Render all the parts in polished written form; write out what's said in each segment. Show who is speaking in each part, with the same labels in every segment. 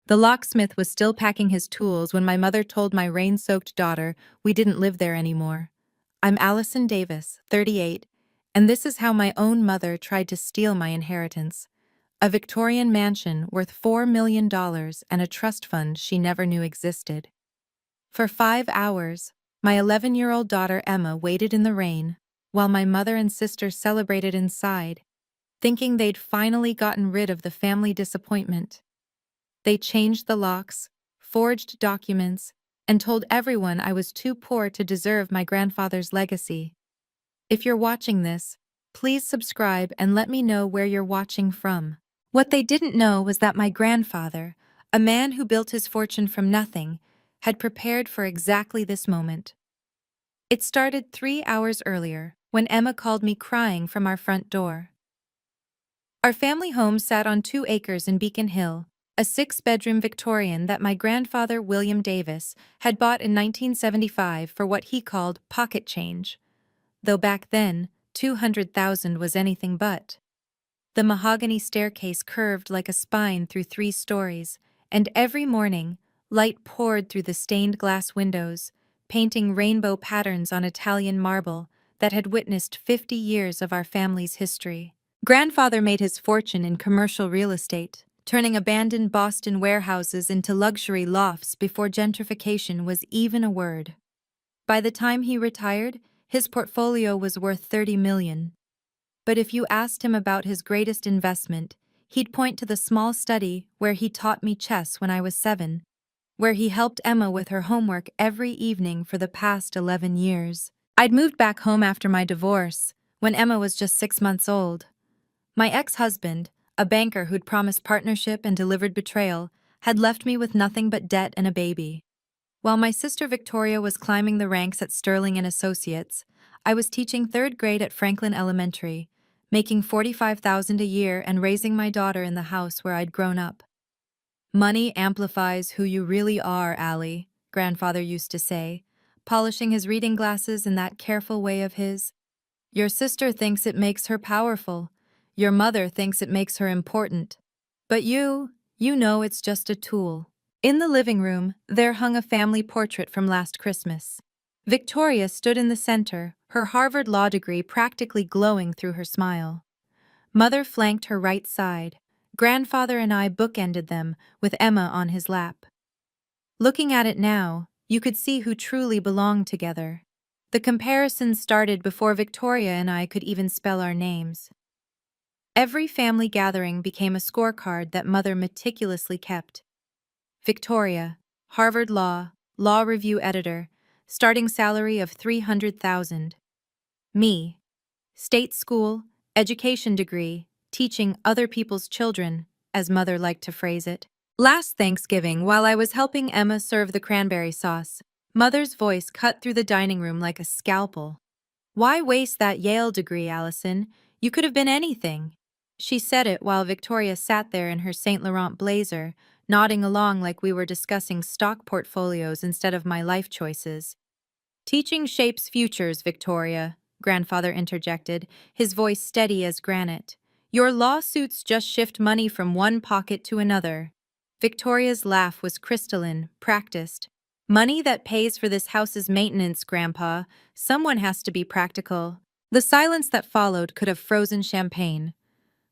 Speaker 1: The locksmith was still packing his tools when my mother told my rain-soaked daughter we didn't live there anymore. I'm Allison Davis, 38, and this is how my own mother tried to steal my inheritance. A Victorian mansion worth $4 million and a trust fund she never knew existed. For 5 hours, my 11-year-old daughter Emma waited in the rain, while my mother and sister celebrated inside, thinking they'd finally gotten rid of the family disappointment. They changed the locks, forged documents, and told everyone I was too poor to deserve my grandfather's legacy. If you're watching this, please subscribe and let me know where you're watching from. What they didn't know was that my grandfather, a man who built his fortune from nothing, had prepared for exactly this moment. It started 3 hours earlier, when Emma called me crying from our front door. Our family home sat on 2 acres in Beacon Hill, a 6-bedroom Victorian that my grandfather William Davis had bought in 1975 for what he called pocket change, though back then, $200,000 was anything but. The mahogany staircase curved like a spine through 3 stories, and every morning, light poured through the stained glass windows, painting rainbow patterns on Italian marble that had witnessed 50 years of our family's history. Grandfather made his fortune in commercial real estate, turning abandoned Boston warehouses into luxury lofts before gentrification was even a word. By the time he retired, his portfolio was worth $30 million. But if you asked him about his greatest investment, he'd point to the small study where he taught me chess when I was 7, where he helped Emma with her homework every evening for the past 11 years. I'd moved back home after my divorce, when Emma was just 6 months old. My ex-husband, a banker who'd promised partnership and delivered betrayal, had left me with nothing but debt and a baby. While my sister Victoria was climbing the ranks at Sterling and Associates, I was teaching 3rd grade at Franklin Elementary, making $45,000 a year and raising my daughter in the house where I'd grown up. "Money amplifies who you really are, Allie," grandfather used to say, polishing his reading glasses in that careful way of his. "Your sister thinks it makes her powerful. Your mother thinks it makes her important. But you know it's just a tool." In the living room, there hung a family portrait from last Christmas. Victoria stood in the center, her Harvard law degree practically glowing through her smile. Mother flanked her right side. Grandfather and I bookended them, with Emma on his lap. Looking at it now, you could see who truly belonged together. The comparison started before Victoria and I could even spell our names. Every family gathering became a scorecard that Mother meticulously kept. Victoria, Harvard Law Review editor, starting salary of $300,000. Me, state school, education degree, teaching other people's children, as Mother liked to phrase it. Last Thanksgiving, while I was helping Emma serve the cranberry sauce, Mother's voice cut through the dining room like a scalpel. "Why waste that Yale degree, Allison? You could have been anything." She said it while Victoria sat there in her Saint Laurent blazer, nodding along like we were discussing stock portfolios instead of my life choices. "Teaching shapes futures, Victoria," grandfather interjected, his voice steady as granite. "Your lawsuits just shift money from one pocket to another." Victoria's laugh was crystalline, practiced. "Money that pays for this house's maintenance, Grandpa. Someone has to be practical." The silence that followed could have frozen champagne.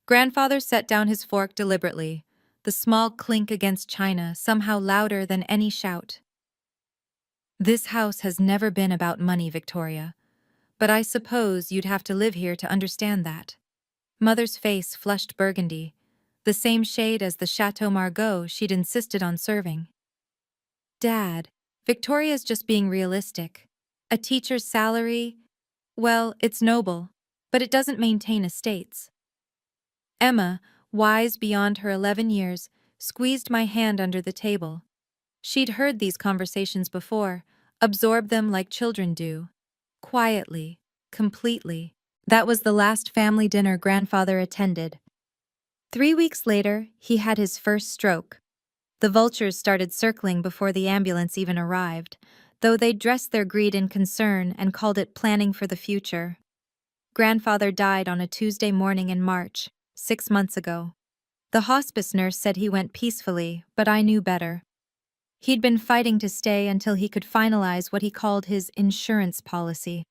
Speaker 1: Grandfather set down his fork deliberately, the small clink against china somehow louder than any shout. "This house has never been about money, Victoria. But I suppose you'd have to live here to understand that." Mother's face flushed burgundy, the same shade as the Chateau Margaux she'd insisted on serving. "Dad, Victoria's just being realistic. A teacher's salary, well, it's noble, but it doesn't maintain estates." Emma, wise beyond her 11 years, squeezed my hand under the table. She'd heard these conversations before, absorbed them like children do. Quietly, completely. That was the last family dinner grandfather attended. 3 weeks later, he had his first stroke. The vultures started circling before the ambulance even arrived, though they dressed their greed in concern and called it planning for the future. Grandfather died on a Tuesday morning in March, 6 months ago. The hospice nurse said he went peacefully, but I knew better. He'd been fighting to stay until he could finalize what he called his insurance policy.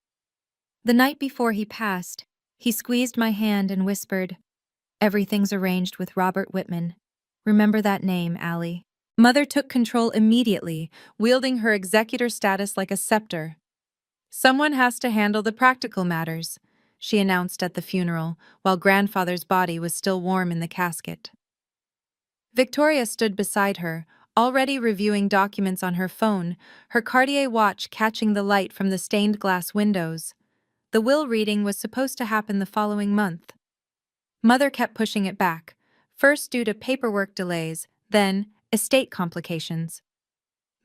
Speaker 1: The night before he passed, he squeezed my hand and whispered, "Everything's arranged with Robert Whitman. Remember that name, Allie." Mother took control immediately, wielding her executor status like a scepter. "Someone has to handle the practical matters," she announced at the funeral, while grandfather's body was still warm in the casket. Victoria stood beside her, already reviewing documents on her phone, her Cartier watch catching the light from the stained glass windows. The will reading was supposed to happen the following month. Mother kept pushing it back, first due to paperwork delays, then estate complications.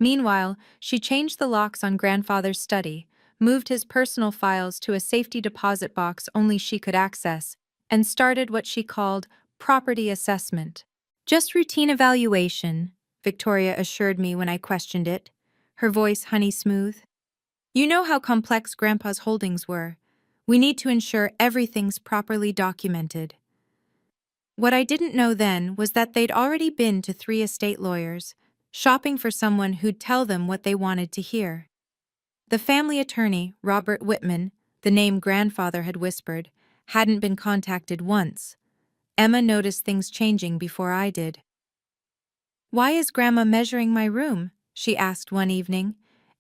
Speaker 1: Meanwhile, she changed the locks on grandfather's study, moved his personal files to a safety deposit box only she could access, and started what she called property assessment. "Just routine evaluation," Victoria assured me when I questioned it, her voice honey smooth. "You know how complex Grandpa's holdings were. We need to ensure everything's properly documented." What I didn't know then was that they'd already been to 3 estate lawyers, shopping for someone who'd tell them what they wanted to hear. The family attorney, Robert Whitman, the name grandfather had whispered, hadn't been contacted once. Emma noticed things changing before I did. "Why is Grandma measuring my room?" she asked one evening.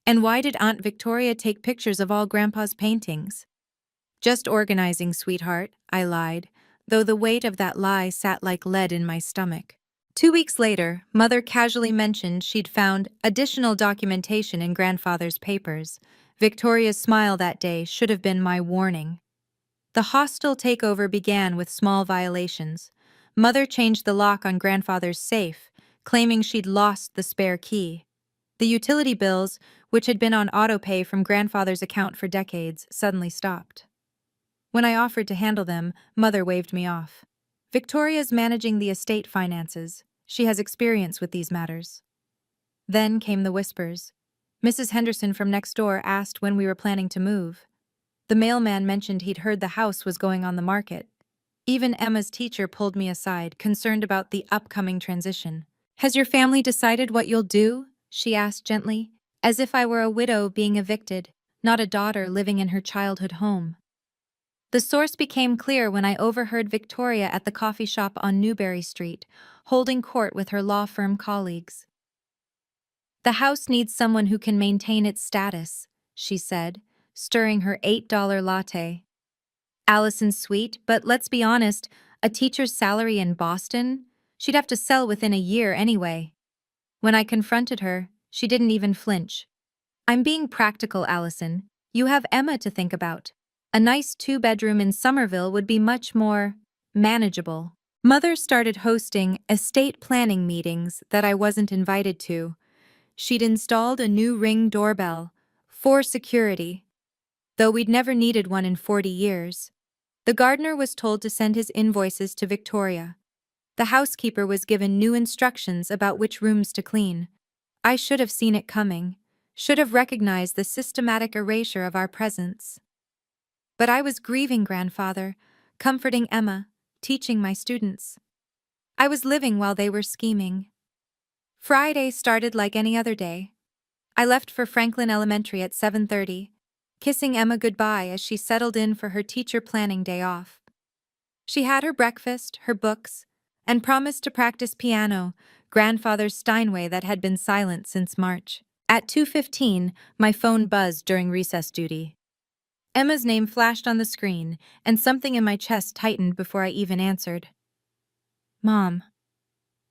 Speaker 1: "And why did Aunt Victoria take pictures of all Grandpa's paintings?" "Just organizing, sweetheart," I lied, though the weight of that lie sat like lead in my stomach. 2 weeks later, Mother casually mentioned she'd found additional documentation in grandfather's papers. Victoria's smile that day should have been my warning. The hostile takeover began with small violations. Mother changed the lock on grandfather's safe, claiming she'd lost the spare key. The utility bills, which had been on autopay from grandfather's account for decades, suddenly stopped. When I offered to handle them, Mother waved me off. "Victoria's managing the estate finances. She has experience with these matters." Then came the whispers. Mrs. Henderson from next door asked when we were planning to move. The mailman mentioned he'd heard the house was going on the market. Even Emma's teacher pulled me aside, concerned about the upcoming transition. "Has your family decided what you'll do?" she asked gently, as if I were a widow being evicted, not a daughter living in her childhood home. The source became clear when I overheard Victoria at the coffee shop on Newberry Street, holding court with her law firm colleagues. "The house needs someone who can maintain its status," she said, stirring her $8 latte. "Allison's sweet, but let's be honest, a teacher's salary in Boston? She'd have to sell within a year anyway." When I confronted her, she didn't even flinch. "I'm being practical, Allison. You have Emma to think about. A nice 2-bedroom in Somerville would be much more manageable." Mother started hosting estate planning meetings that I wasn't invited to. She'd installed a new Ring doorbell for security, though we'd never needed one in 40 years. The gardener was told to send his invoices to Victoria. The housekeeper was given new instructions about which rooms to clean. I should have seen it coming, should have recognized the systematic erasure of our presence. But I was grieving grandfather, comforting Emma, teaching my students. I was living while they were scheming. Friday started like any other day. I left for Franklin Elementary at 7:30, kissing Emma goodbye as she settled in for her teacher planning day off. She had her breakfast, her books, and promised to practice piano, grandfather's Steinway that had been silent since March. At 2:15, my phone buzzed during recess duty. Emma's name flashed on the screen, and something in my chest tightened before I even answered. "Mom."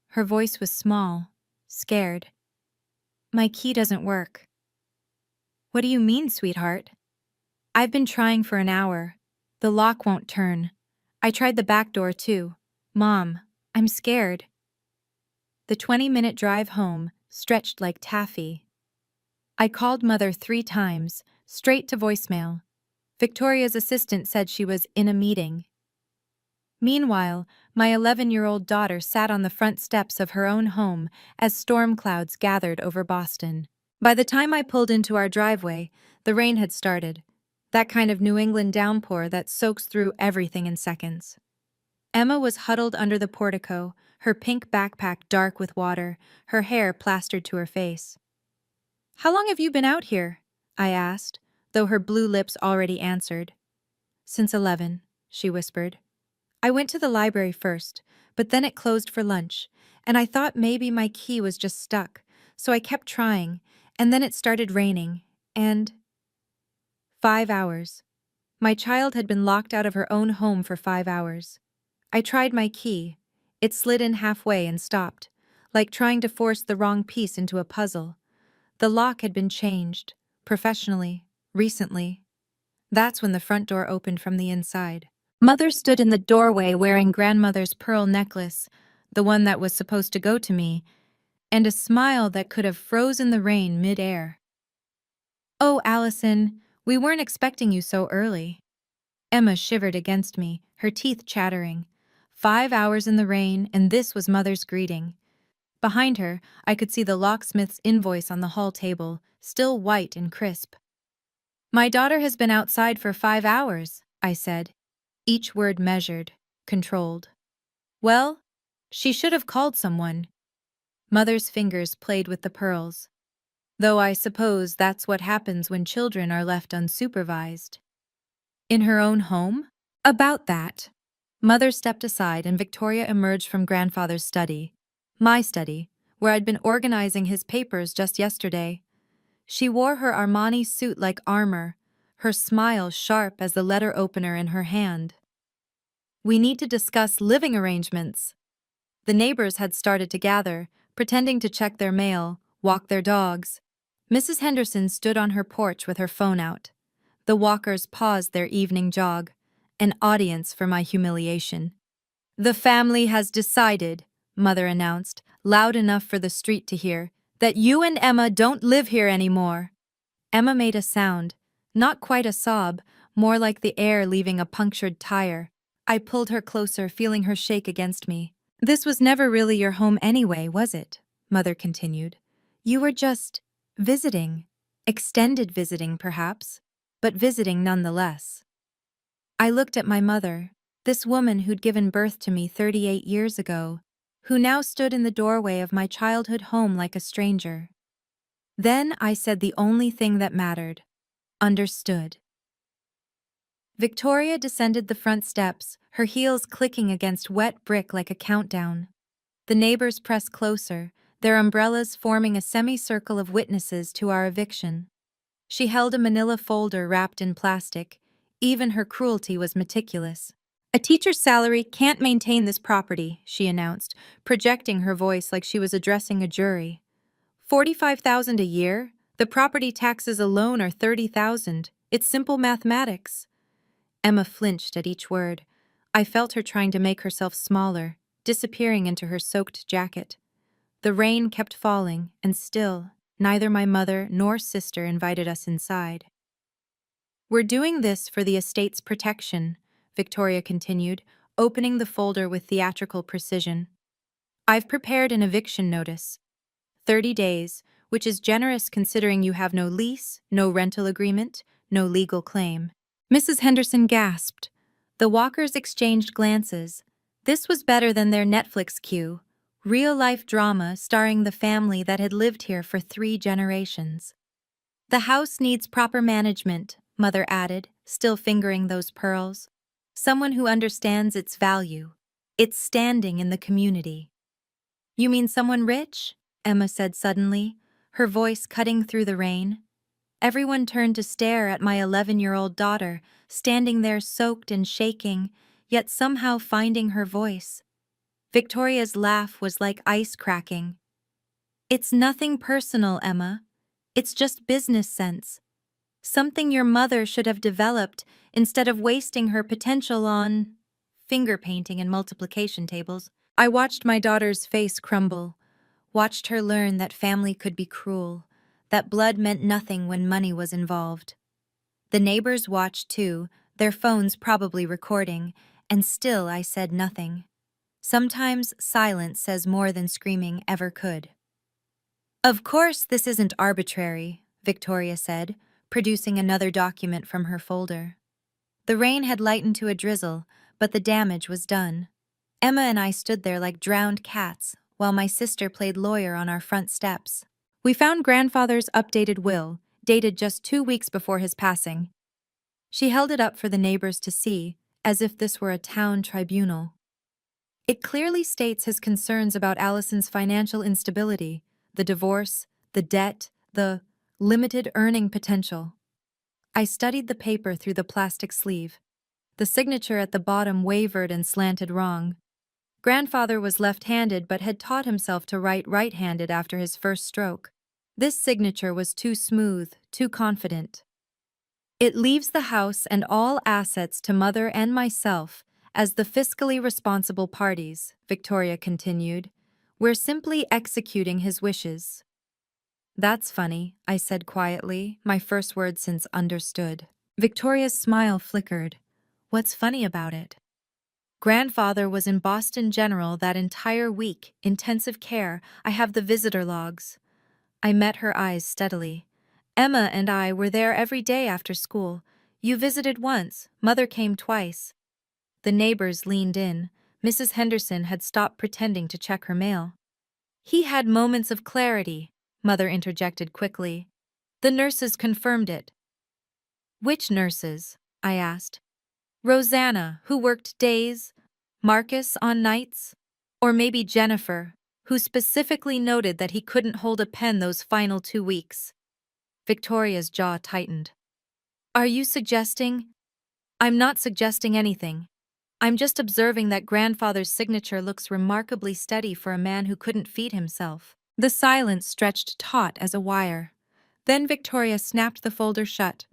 Speaker 1: Her voice was small, scared. "My key doesn't work." "What do you mean, sweetheart?" "I've been trying for an hour. The lock won't turn. I tried the back door too. Mom, I'm scared." The 20-minute drive home stretched like taffy. I called Mother 3 times, straight to voicemail. Victoria's assistant said she was in a meeting. Meanwhile, my 11-year-old daughter sat on the front steps of her own home as storm clouds gathered over Boston. By the time I pulled into our driveway, the rain had started, that kind of New England downpour that soaks through everything in seconds. Emma was huddled under the portico, her pink backpack dark with water, her hair plastered to her face. "How long have you been out here?" I asked, though her blue lips already answered. "Since 11, she whispered. "I went to the library first, but then it closed for lunch, and I thought maybe my key was just stuck, so I kept trying, and then it started raining, and 5 hours. My child had been locked out of her own home for 5 hours. I tried my key. It slid in halfway and stopped, like trying to force the wrong piece into a puzzle. The lock had been changed, professionally, recently. That's when the front door opened from the inside. Mother stood in the doorway wearing grandmother's pearl necklace, the one that was supposed to go to me, and a smile that could have frozen the rain mid-air. "Oh, Allison, we weren't expecting you so early." Emma shivered against me, her teeth chattering. 5 hours in the rain, and this was Mother's greeting. Behind her, I could see the locksmith's invoice on the hall table, still white and crisp. "My daughter has been outside for 5 hours, I said, each word measured, controlled. "Well, she should have called someone." Mother's fingers played with the pearls. "Though I suppose that's what happens when children are left unsupervised." "In her own home?" "About that." Mother stepped aside and Victoria emerged from grandfather's study, my study, where I'd been organizing his papers just yesterday. She wore her Armani suit like armor, her smile sharp as the letter opener in her hand. "We need to discuss living arrangements." The neighbors had started to gather, pretending to check their mail, walk their dogs. Mrs. Henderson stood on her porch with her phone out. The walkers paused their evening jog, an audience for my humiliation. "The family has decided," Mother announced, loud enough for the street to hear, "that you and Emma don't live here anymore." Emma made a sound, not quite a sob, more like the air leaving a punctured tire. I pulled her closer, feeling her shake against me. "This was never really your home anyway, was it?" Mother continued. "You were just visiting. Extended visiting, perhaps, but visiting nonetheless." I looked at my mother, this woman who'd given birth to me 38 years ago, who now stood in the doorway of my childhood home like a stranger. Then I said the only thing that mattered. Understood. Victoria descended the front steps, her heels clicking against wet brick like a countdown. The neighbors pressed closer, their umbrellas forming a semicircle of witnesses to our eviction. She held a manila folder wrapped in plastic. Even her cruelty was meticulous. "A teacher's salary can't maintain this property," she announced, projecting her voice like she was addressing a jury. "45,000 a year? The property taxes alone are 30,000. It's simple mathematics." Emma flinched at each word. I felt her trying to make herself smaller, disappearing into her soaked jacket. The rain kept falling, and still, neither my mother nor sister invited us inside. "We're doing this for the estate's protection," Victoria continued, opening the folder with theatrical precision. "I've prepared an eviction notice. 30 days, which is generous considering you have no lease, no rental agreement, no legal claim." Mrs. Henderson gasped. The walkers exchanged glances. This was better than their Netflix queue. Real-life drama starring the family that had lived here for 3 generations. "The house needs proper management," Mother added, still fingering those pearls. "Someone who understands its value, its standing in the community." "You mean someone rich?" Emma said suddenly, her voice cutting through the rain. Everyone turned to stare at my 11-year-old daughter, standing there soaked and shaking, yet somehow finding her voice. Victoria's laugh was like ice cracking. "It's nothing personal, Emma. It's just business sense. Something your mother should have developed instead of wasting her potential on finger painting and multiplication tables." I watched my daughter's face crumble, watched her learn that family could be cruel, that blood meant nothing when money was involved. The neighbors watched too, their phones probably recording, and still I said nothing. Sometimes silence says more than screaming ever could. "Of course this isn't arbitrary," Victoria said, producing another document from her folder. The rain had lightened to a drizzle, but the damage was done. Emma and I stood there like drowned cats, while my sister played lawyer on our front steps. We found grandfather's updated will, dated just 2 weeks before his passing. She held it up for the neighbors to see, as if this were a town tribunal. It clearly states his concerns about Allison's financial instability, the divorce, the debt, the limited earning potential. I studied the paper through the plastic sleeve. The signature at the bottom wavered and slanted wrong. Grandfather was left-handed but had taught himself to write right-handed after his first stroke. This signature was too smooth, too confident. It leaves the house and all assets to Mother and myself as the fiscally responsible parties, Victoria continued. We're simply executing his wishes. That's funny, I said quietly, my first word since understood. Victoria's smile flickered. What's funny about it? Grandfather was in Boston General that entire week, intensive care. I have the visitor logs. I met her eyes steadily. Emma and I were there every day after school. You visited once, Mother came twice. The neighbors leaned in. Mrs. Henderson had stopped pretending to check her mail. He had moments of clarity, Mother interjected quickly. The nurses confirmed it. Which nurses? I asked. Rosanna, who worked days, Marcus on nights, or maybe Jennifer, who specifically noted that he couldn't hold a pen those final 2 weeks. Victoria's jaw tightened. Are you suggesting? I'm not suggesting anything. I'm just observing that grandfather's signature looks remarkably steady for a man who couldn't feed himself. The silence stretched taut as a wire. Then Victoria snapped the folder shut.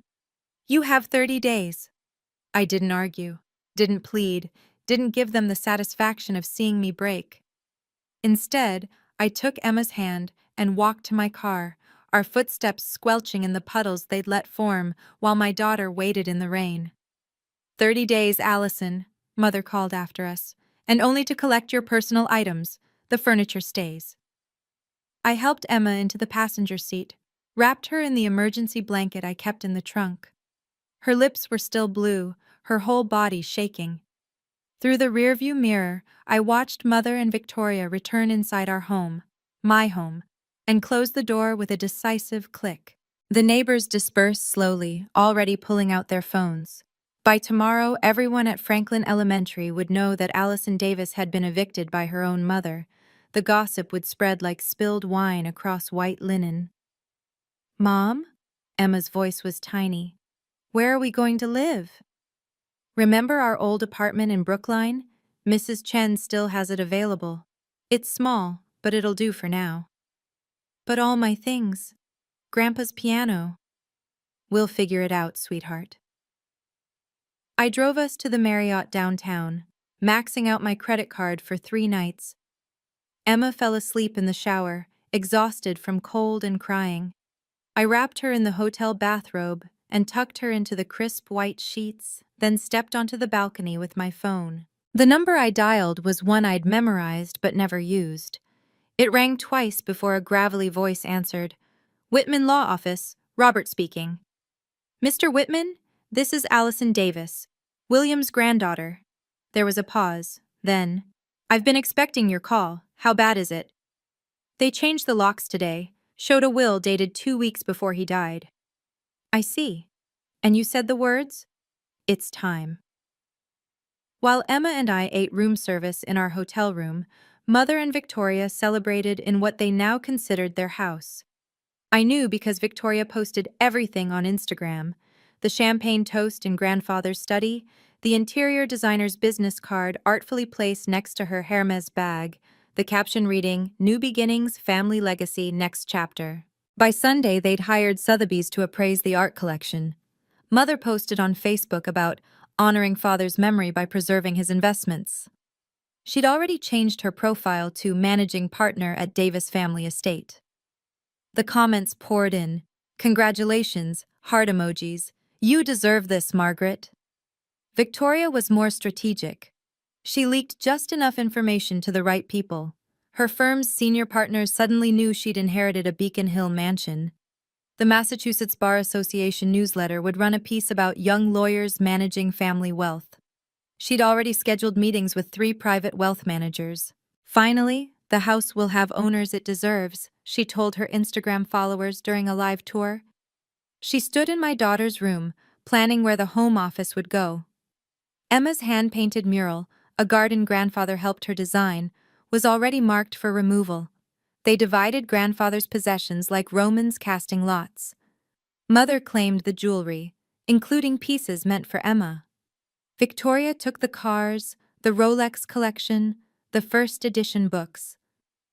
Speaker 1: You have 30 days. I didn't argue, didn't plead, didn't give them the satisfaction of seeing me break. Instead, I took Emma's hand and walked to my car, our footsteps squelching in the puddles they'd let form while my daughter waited in the rain. 30 days, Allison, Mother called after us, and only to collect your personal items. The furniture stays. I helped Emma into the passenger seat, wrapped her in the emergency blanket I kept in the trunk. Her lips were still blue, her whole body shaking. Through the rearview mirror, I watched Mother and Victoria return inside our home, my home, and close the door with a decisive click. The neighbors dispersed slowly, already pulling out their phones. By tomorrow, everyone at Franklin Elementary would know that Allison Davis had been evicted by her own mother. The gossip would spread like spilled wine across white linen. Mom? Emma's voice was tiny. Where are we going to live? Remember our old apartment in Brookline? Mrs. Chen still has it available. It's small, but it'll do for now. But all my things. Grandpa's piano. We'll figure it out, sweetheart. I drove us to the Marriott downtown, maxing out my credit card for 3 nights. Emma fell asleep in the shower, exhausted from cold and crying. I wrapped her in the hotel bathrobe and tucked her into the crisp white sheets, then stepped onto the balcony with my phone. The number I dialed was one I'd memorized but never used. It rang twice before a gravelly voice answered. Whitman Law Office, Robert speaking. Mr. Whitman, this is Allison Davis, William's granddaughter. There was a pause. Then, I've been expecting your call. How bad is it? They changed the locks today, showed a will dated 2 weeks before he died. I see. And you said the words? It's time. While Emma and I ate room service in our hotel room, Mother and Victoria celebrated in what they now considered their house. I knew because Victoria posted everything on Instagram: the champagne toast in grandfather's study, the interior designer's business card artfully placed next to her Hermes bag, the caption reading, New Beginnings, Family Legacy, Next Chapter. By Sunday, they'd hired Sotheby's to appraise the art collection. Mother posted on Facebook about honoring father's memory by preserving his investments. She'd already changed her profile to managing partner at Davis Family Estate. The comments poured in. Congratulations, heart emojis. You deserve this, Margaret. Victoria was more strategic. She leaked just enough information to the right people. Her firm's senior partners suddenly knew she'd inherited a Beacon Hill mansion. The Massachusetts Bar Association newsletter would run a piece about young lawyers managing family wealth. She'd already scheduled meetings with 3 private wealth managers. Finally, the house will have owners it deserves, she told her Instagram followers during a live tour. She stood in my daughter's room, planning where the home office would go. Emma's hand-painted mural, a garden grandfather helped her design, was already marked for removal. They divided grandfather's possessions like Romans casting lots. Mother claimed the jewelry, including pieces meant for Emma. Victoria took the cars, the Rolex collection, the first edition books.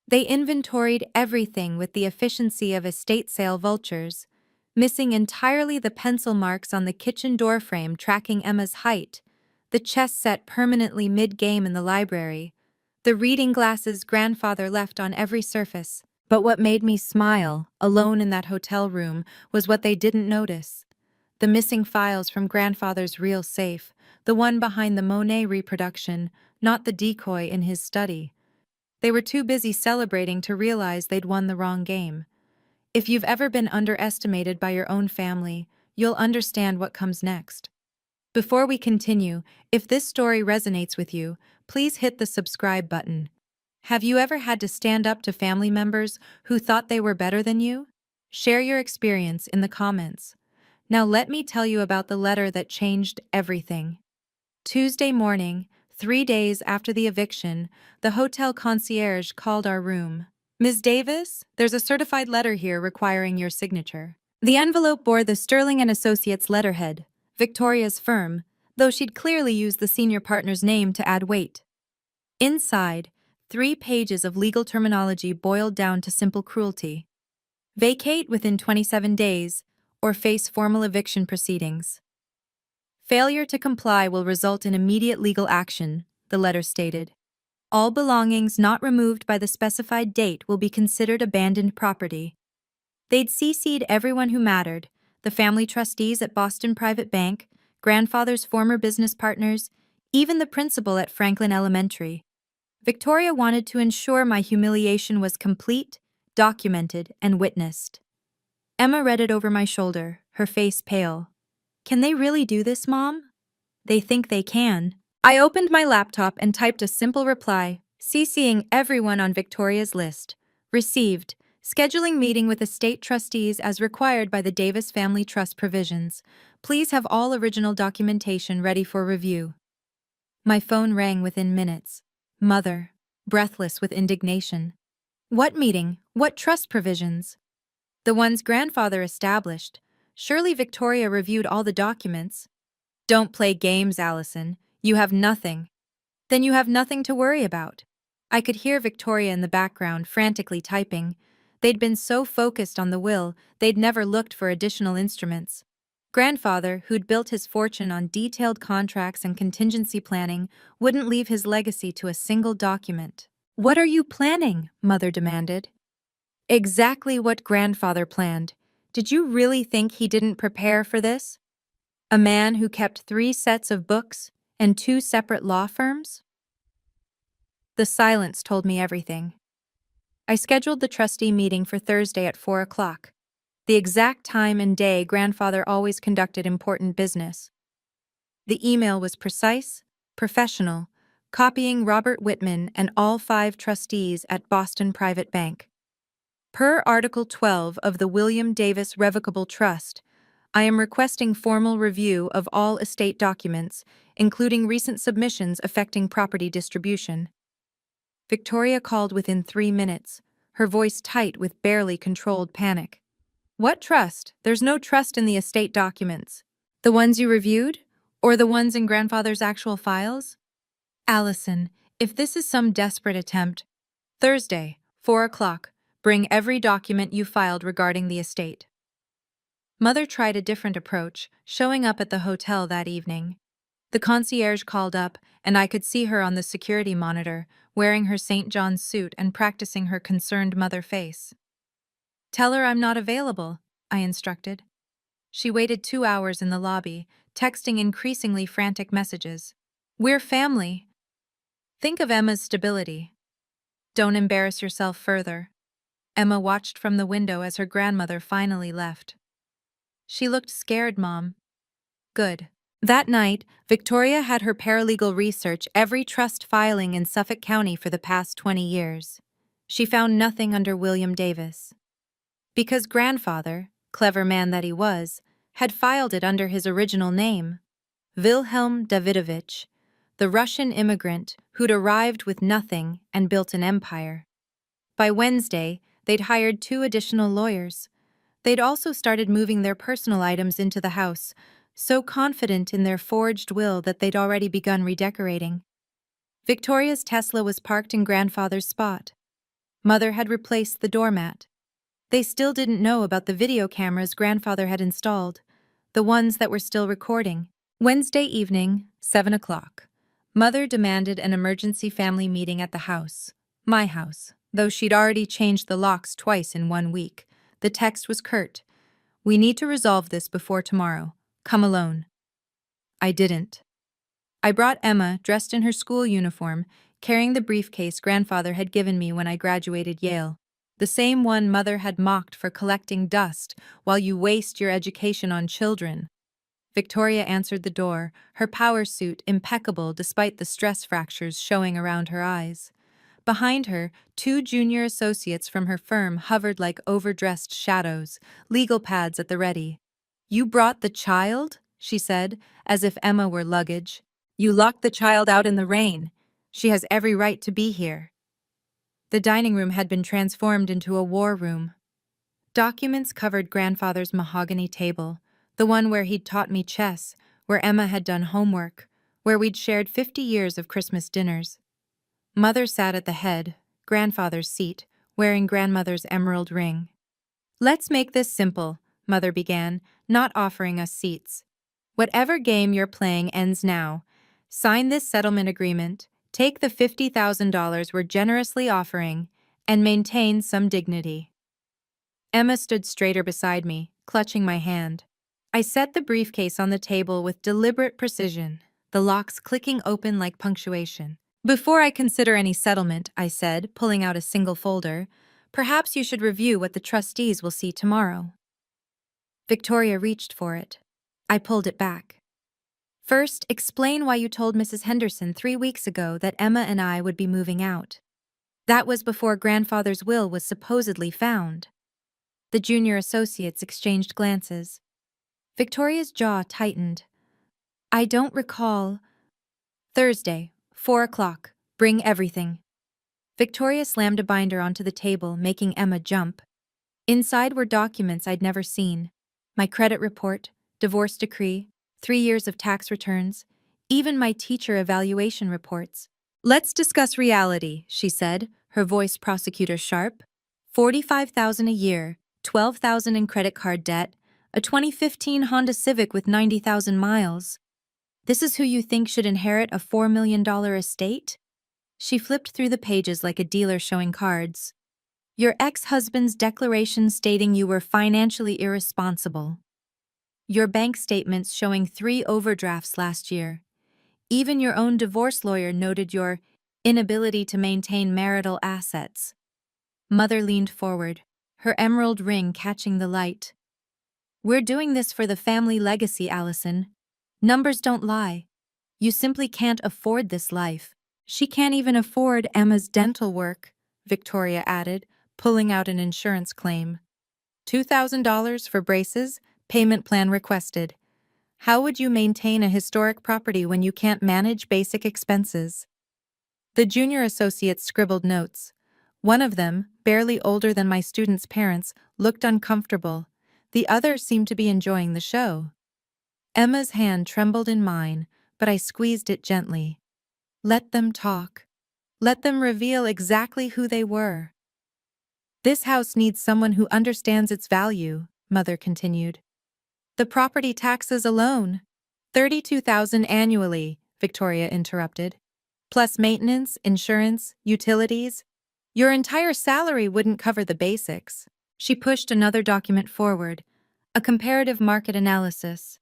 Speaker 1: They inventoried everything with the efficiency of estate sale vultures, missing entirely the pencil marks on the kitchen doorframe tracking Emma's height, the chess set permanently mid-game in the library, the reading glasses grandfather left on every surface. But what made me smile, alone in that hotel room, was what they didn't notice. The missing files from grandfather's real safe, the one behind the Monet reproduction, not the decoy in his study. They were too busy celebrating to realize they'd won the wrong game. If you've ever been underestimated by your own family, you'll understand what comes next. Before we continue, if this story resonates with you, please hit the subscribe button. Have you ever had to stand up to family members who thought they were better than you? Share your experience in the comments. Now let me tell you about the letter that changed everything. Tuesday morning, 3 days after the eviction, the hotel concierge called our room. "Ms. Davis, there's a certified letter here requiring your signature." The envelope bore the Sterling & Associates letterhead, Victoria's firm, though she'd clearly used the senior partner's name to add weight. Inside, 3 pages of legal terminology boiled down to simple cruelty. Vacate within 27 days, or face formal eviction proceedings. Failure to comply will result in immediate legal action, the letter stated. All belongings not removed by the specified date will be considered abandoned property. They'd CC'd everyone who mattered, the family trustees at Boston Private Bank, grandfather's former business partners, even the principal at Franklin Elementary. Victoria wanted to ensure my humiliation was complete, documented, and witnessed. Emma read it over my shoulder, her face pale. "Can they really do this, Mom?" "They think they can." I opened my laptop and typed a simple reply, CCing everyone on Victoria's list. Received. Scheduling meeting with estate trustees as required by the Davis Family Trust provisions. Please have all original documentation ready for review. My phone rang within minutes. Mother, breathless with indignation. "What meeting? What trust provisions?" "The ones grandfather established. Surely Victoria reviewed all the documents." "Don't play games, Allison. You have nothing." "Then you have nothing to worry about." I could hear Victoria in the background frantically typing. They'd been so focused on the will, they'd never looked for additional instruments. Grandfather, who'd built his fortune on detailed contracts and contingency planning, wouldn't leave his legacy to a single document. "What are you planning?" Mother demanded. "Exactly what grandfather planned. Did you really think he didn't prepare for this? A man who kept 3 sets of books and 2 separate law firms?" The silence told me everything. I scheduled the trustee meeting for Thursday at 4 o'clock, the exact time and day grandfather always conducted important business. The email was precise, professional, copying Robert Whitman and all 5 trustees at Boston Private Bank. Per Article 12 of the William Davis Revocable Trust, I am requesting formal review of all estate documents, including recent submissions affecting property distribution. Victoria called within 3 minutes, her voice tight with barely controlled panic. "What trust? There's no trust in the estate documents." "The ones you reviewed? Or the ones in grandfather's actual files?" "Allison, if this is some desperate attempt..." "Thursday, 4 o'clock. Bring every document you filed regarding the estate." Mother tried a different approach, showing up at the hotel that evening. The concierge called up, and I could see her on the security monitor, wearing her St. John's suit and practicing her concerned mother face. "Tell her I'm not available," I instructed. She waited 2 hours in the lobby, texting increasingly frantic messages. "We're family." Think of Emma's stability. Don't embarrass yourself further. Emma watched from the window as her grandmother finally left. "She looked scared, Mom." "Good. That night, Victoria had her paralegal research every trust filing in Suffolk County for the past 20 years. She found nothing under William Davis. Because grandfather, clever man that he was, had filed it under his original name, Wilhelm Davidovich, the Russian immigrant who'd arrived with nothing and built an empire. By Wednesday, they'd hired 2 additional lawyers. They'd also started moving their personal items into the house, so confident in their forged will that they'd already begun redecorating. Victoria's Tesla was parked in grandfather's spot. Mother had replaced the doormat. They still didn't know about the video cameras grandfather had installed, the ones that were still recording. Wednesday evening, 7 o'clock. Mother demanded an emergency family meeting at the house. My house, though she'd already changed the locks twice in 1 week. The text was curt. "We need to resolve this before tomorrow. Come alone." I didn't. I brought Emma, dressed in her school uniform, carrying the briefcase grandfather had given me when I graduated Yale. The same one Mother had mocked for collecting dust while you waste your education on children. Victoria answered the door, her power suit impeccable despite the stress fractures showing around her eyes. Behind her, 2 junior associates from her firm hovered like overdressed shadows, legal pads at the ready. "You brought the child?" she said, as if Emma were luggage. "You locked the child out in the rain. She has every right to be here." The dining room had been transformed into a war room. Documents covered grandfather's mahogany table, the one where he'd taught me chess, where Emma had done homework, where we'd shared 50 years of Christmas dinners. Mother sat at the head, grandfather's seat, wearing grandmother's emerald ring. "Let's make this simple," Mother began, not offering us seats. "Whatever game you're playing ends now. Sign this settlement agreement, take the $50,000 we're generously offering, and maintain some dignity." Emma stood straighter beside me, clutching my hand. I set the briefcase on the table with deliberate precision, the locks clicking open like punctuation. "Before I consider any settlement," I said, pulling out a single folder, "perhaps you should review what the trustees will see tomorrow." Victoria reached for it. I pulled it back. "First, explain why you told Mrs. Henderson 3 weeks ago that Emma and I would be moving out. That was before grandfather's will was supposedly found." The junior associates exchanged glances. Victoria's jaw tightened. "I don't recall." "Thursday, 4 o'clock. Bring everything." Victoria slammed a binder onto the table, making Emma jump. Inside were documents I'd never seen. My credit report, divorce decree, 3 years of tax returns, even my teacher evaluation reports. "Let's discuss reality," she said, her voice prosecutor sharp. 45,000 a year, 12,000 in credit card debt, a 2015 Honda Civic with 90,000 miles. This is who you think should inherit a $4 million estate? She flipped through the pages like a dealer showing cards. Your ex-husband's declaration stating you were financially irresponsible. Your bank statements showing 3 overdrafts last year. Even your own divorce lawyer noted your inability to maintain marital assets. Mother leaned forward, her emerald ring catching the light. "We're doing this for the family legacy, Allison. Numbers don't lie. You simply can't afford this life." "She can't even afford Emma's dental work," Victoria added, pulling out an insurance claim. $2,000 for braces, payment plan requested. How would you maintain a historic property when you can't manage basic expenses? The junior associates scribbled notes. One of them, barely older than my students' parents, looked uncomfortable. The other seemed to be enjoying the show. Emma's hand trembled in mine, but I squeezed it gently. Let them talk. Let them reveal exactly who they were. "This house needs someone who understands its value," Mother continued. "The property taxes alone. 32,000 annually," Victoria interrupted. "Plus maintenance, insurance, utilities. Your entire salary wouldn't cover the basics." She pushed another document forward, a comparative market analysis.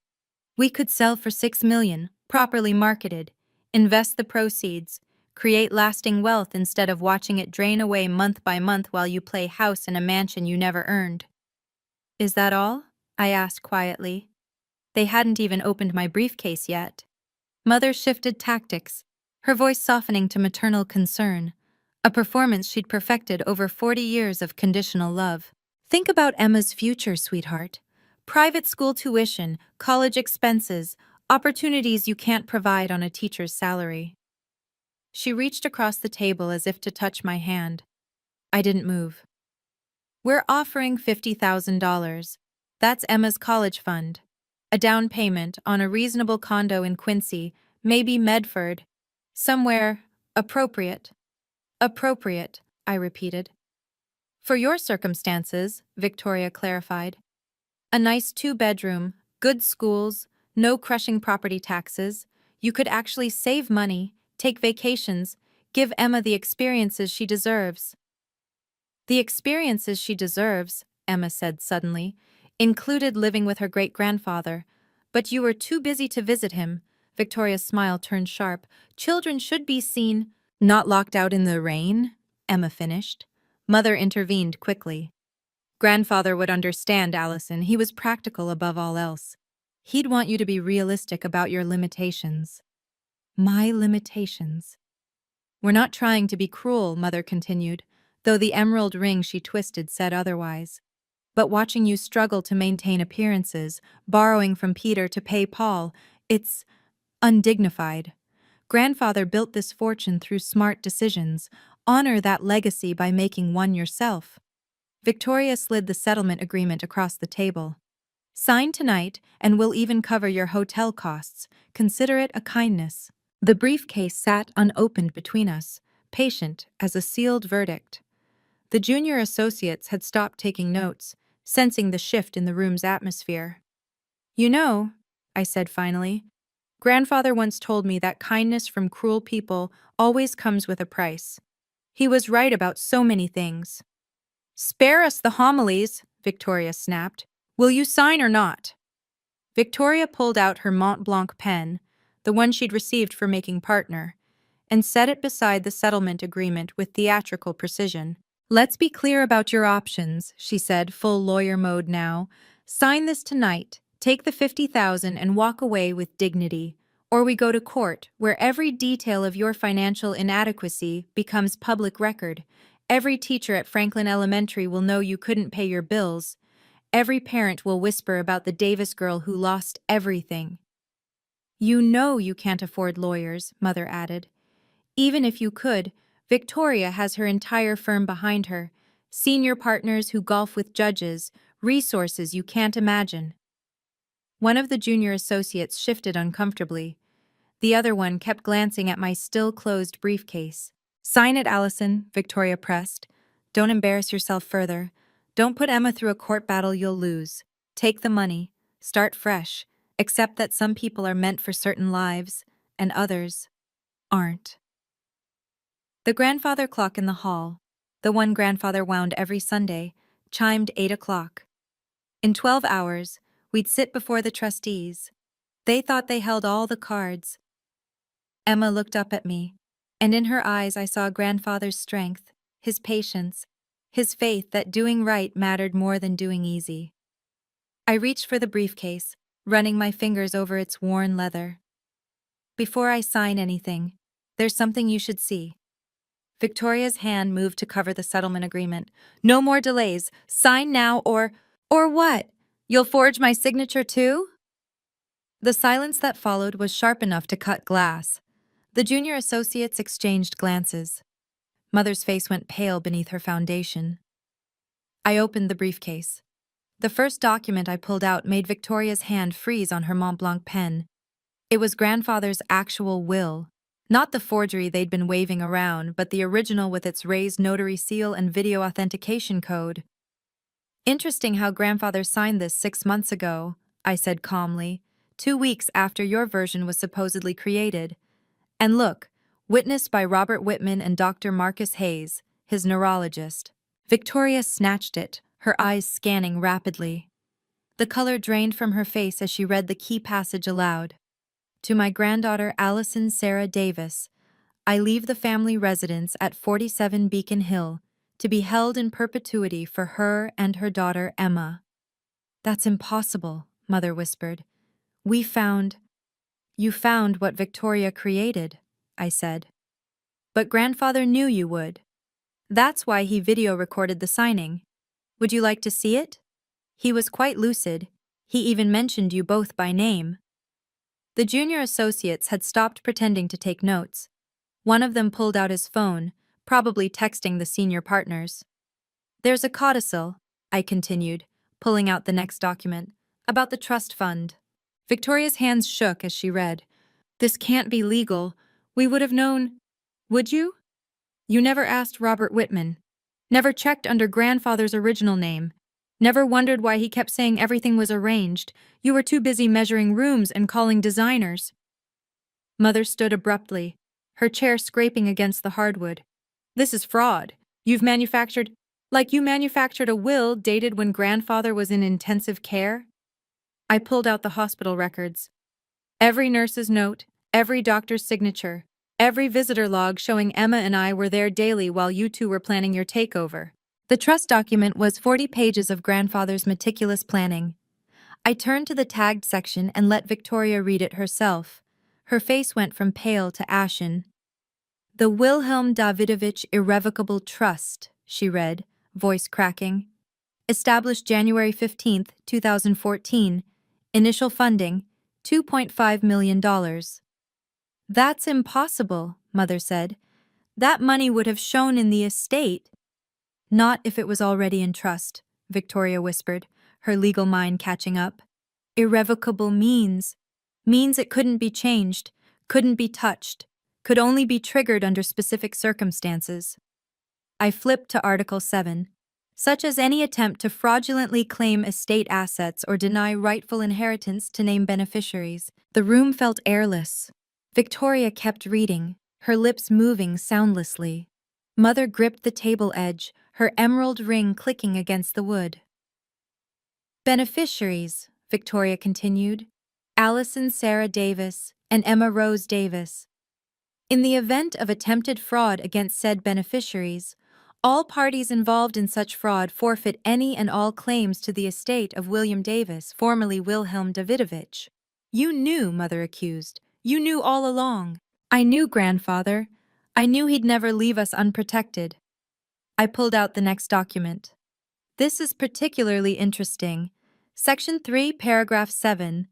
Speaker 1: "We could sell for $6 million, properly marketed, invest the proceeds, create lasting wealth instead of watching it drain away month by month while you play house in a mansion you never earned." "Is that all?" I asked quietly. They hadn't even opened my briefcase yet. Mother shifted tactics, her voice softening to maternal concern, a performance she'd perfected over 40 years of conditional love. Think about Emma's future, sweetheart. Private school tuition, college expenses, opportunities you can't provide on a teacher's salary. She reached across the table as if to touch my hand. I didn't move. We're offering $50,000. That's Emma's college fund. A down payment on a reasonable condo in Quincy, maybe Medford. Somewhere appropriate. Appropriate, I repeated. For your circumstances, Victoria clarified. A nice two-bedroom, good schools, no crushing property taxes. You could actually save money, take vacations, give Emma the experiences she deserves. The experiences she deserves, Emma said suddenly, included living with her great-grandfather. But you were too busy to visit him. Victoria's smile turned sharp. Children should be seen, not locked out in the rain, Emma finished. Mother intervened quickly. Grandfather would understand, Allison. He was practical above all else. He'd want you to be realistic about your limitations. My limitations. We're not trying to be cruel, Mother continued, though the emerald ring she twisted said otherwise. But watching you struggle to maintain appearances, borrowing from Peter to pay Paul, it's undignified. Grandfather built this fortune through smart decisions. Honor that legacy by making one yourself. Victoria slid the settlement agreement across the table. Sign tonight, and we'll even cover your hotel costs. Consider it a kindness. The briefcase sat unopened between us, patient as a sealed verdict. The junior associates had stopped taking notes, sensing the shift in the room's atmosphere. You know, I said finally, Grandfather once told me that kindness from cruel people always comes with a price. He was right about so many things. Spare us the homilies, Victoria snapped. Will you sign or not? Victoria pulled out her Mont Blanc pen, the one she'd received for making partner, and set it beside the settlement agreement with theatrical precision. Let's be clear about your options, she said, full lawyer mode now. Sign this tonight, take the $50,000 and walk away with dignity. Or we go to court, where every detail of your financial inadequacy becomes public record. Every teacher at Franklin Elementary will know you couldn't pay your bills. Every parent will whisper about the Davis girl who lost everything. You know you can't afford lawyers, Mother added. Even if you could, Victoria has her entire firm behind her, senior partners who golf with judges, resources you can't imagine. One of the junior associates shifted uncomfortably. The other one kept glancing at my still-closed briefcase. Sign it, Allison, Victoria pressed. Don't embarrass yourself further. Don't put Emma through a court battle you'll lose. Take the money. Start fresh. Accept that some people are meant for certain lives, and others aren't. The grandfather clock in the hall, the one Grandfather wound every Sunday, chimed 8 o'clock. In 12 hours, we'd sit before the trustees. They thought they held all the cards. Emma looked up at me, and in her eyes I saw Grandfather's strength, his patience, his faith that doing right mattered more than doing easy. I reached for the briefcase, running my fingers over its worn leather. Before I sign anything, there's something you should see. Victoria's hand moved to cover the settlement agreement. No more delays. Sign now or what? You'll forge my signature too? The silence that followed was sharp enough to cut glass. The junior associates exchanged glances. Mother's face went pale beneath her foundation. I opened the briefcase. The first document I pulled out made Victoria's hand freeze on her Mont Blanc pen. It was Grandfather's actual will. Not the forgery they'd been waving around, but the original with its raised notary seal and video authentication code. Interesting how Grandfather signed this 6 months ago, I said calmly, 2 weeks after your version was supposedly created. And look, witnessed by Robert Whitman and Dr. Marcus Hayes, his neurologist. Victoria snatched it, her eyes scanning rapidly. The color drained from her face as she read the key passage aloud. To my granddaughter Allison Sarah Davis, I leave the family residence at 47 Beacon Hill to be held in perpetuity for her and her daughter Emma. That's impossible, Mother whispered. We found. You found what Victoria created, I said. But grandfather knew you would. That's why he video recorded the signing. Would you like to see it? He was quite lucid. He even mentioned you both by name. The junior associates had stopped pretending to take notes. One of them pulled out his phone, probably texting the senior partners. There's a codicil, I continued, pulling out the next document, about the trust fund. Victoria's hands shook as she read. This can't be legal. We would have known. Would you? You never asked Robert Whitman. Never checked under grandfather's original name. Never wondered why he kept saying everything was arranged. You were too busy measuring rooms and calling designers. Mother stood abruptly, her chair scraping against the hardwood. This is fraud. Like you manufactured a will dated when grandfather was in intensive care? I pulled out the hospital records. Every nurse's note, every doctor's signature, every visitor log showing Emma and I were there daily while you two were planning your takeover. The trust document was 40 pages of grandfather's meticulous planning. I turned to the tagged section and let Victoria read it herself. Her face went from pale to ashen. The Wilhelm Davidovich Irrevocable Trust, she read, voice cracking. Established January 15, 2014. Initial funding, $2.5 million. That's impossible, Mother said. That money would have shown in the estate. Not if it was already in trust, Victoria whispered, her legal mind catching up. Irrevocable means it couldn't be changed, couldn't be touched, could only be triggered under specific circumstances. I flipped to Article 7. Such as any attempt to fraudulently claim estate assets or deny rightful inheritance to named beneficiaries. The room felt airless. Victoria kept reading, her lips moving soundlessly. Mother gripped the table edge, her emerald ring clicking against the wood. Beneficiaries, Victoria continued. Allison Sarah Davis and Emma Rose Davis. In the event of attempted fraud against said beneficiaries, all parties involved in such fraud forfeit any and all claims to the estate of William Davis, formerly Wilhelm Davidovich. You knew, Mother accused. You knew all along. I knew, Grandfather. I knew he'd never leave us unprotected. I pulled out the next document. This is particularly interesting. Section 3, Paragraph 7.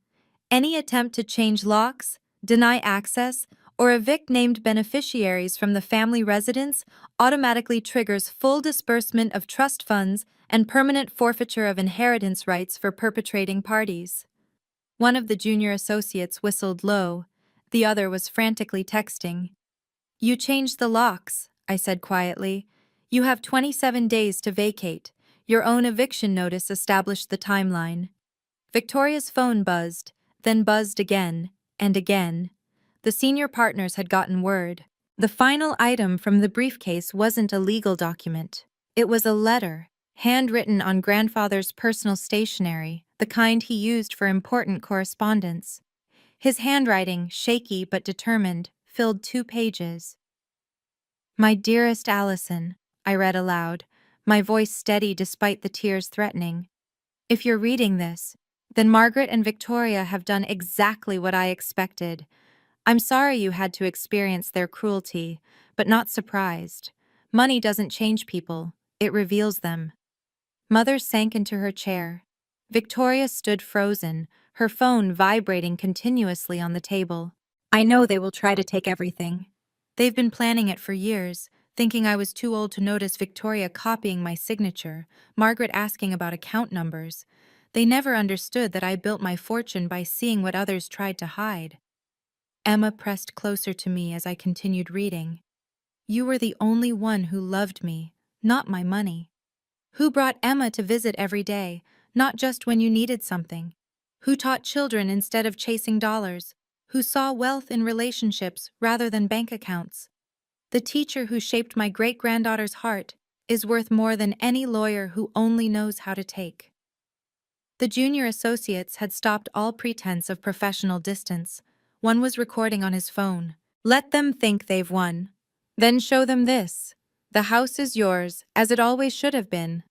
Speaker 1: Any attempt to change locks, deny access, or evict named beneficiaries from the family residence automatically triggers full disbursement of trust funds and permanent forfeiture of inheritance rights for perpetrating parties. One of the junior associates whistled low. The other was frantically texting. You changed the locks, I said quietly. You have 27 days to vacate. Your own eviction notice established the timeline. Victoria's phone buzzed, then buzzed again, and again. The senior partners had gotten word. The final item from the briefcase wasn't a legal document. It was a letter, handwritten on grandfather's personal stationery, the kind he used for important correspondence. His handwriting, shaky but determined, filled 2 pages. My dearest Allison, I read aloud, my voice steady despite the tears threatening. If you're reading this, then Margaret and Victoria have done exactly what I expected. I'm sorry you had to experience their cruelty, but not surprised. Money doesn't change people, it reveals them. Mother sank into her chair. Victoria stood frozen, her phone vibrating continuously on the table. I know they will try to take everything. They've been planning it for years, thinking I was too old to notice Victoria copying my signature, Margaret asking about account numbers. They never understood that I built my fortune by seeing what others tried to hide. Emma pressed closer to me as I continued reading. You were the only one who loved me, not my money. Who brought Emma to visit every day, not just when you needed something? Who taught children instead of chasing dollars? Who saw wealth in relationships rather than bank accounts? The teacher who shaped my great-granddaughter's heart is worth more than any lawyer who only knows how to take. The junior associates had stopped all pretense of professional distance. One was recording on his phone. Let them think they've won. Then show them this. The house is yours, as it always should have been.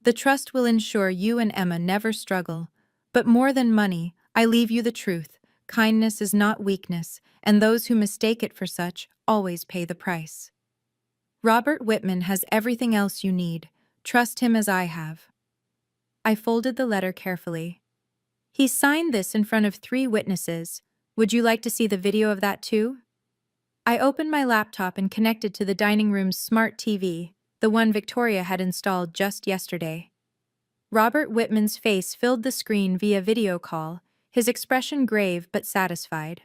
Speaker 1: The trust will ensure you and Emma never struggle. But more than money, I leave you the truth. Kindness is not weakness, and those who mistake it for such always pay the price. Robert Whitman has everything else you need. Trust him as I have. I folded the letter carefully. He signed this in front of 3 witnesses. Would you like to see the video of that too? I opened my laptop and connected to the dining room's smart TV, the one Victoria had installed just yesterday. Robert Whitman's face filled the screen via video call, his expression grave but satisfied.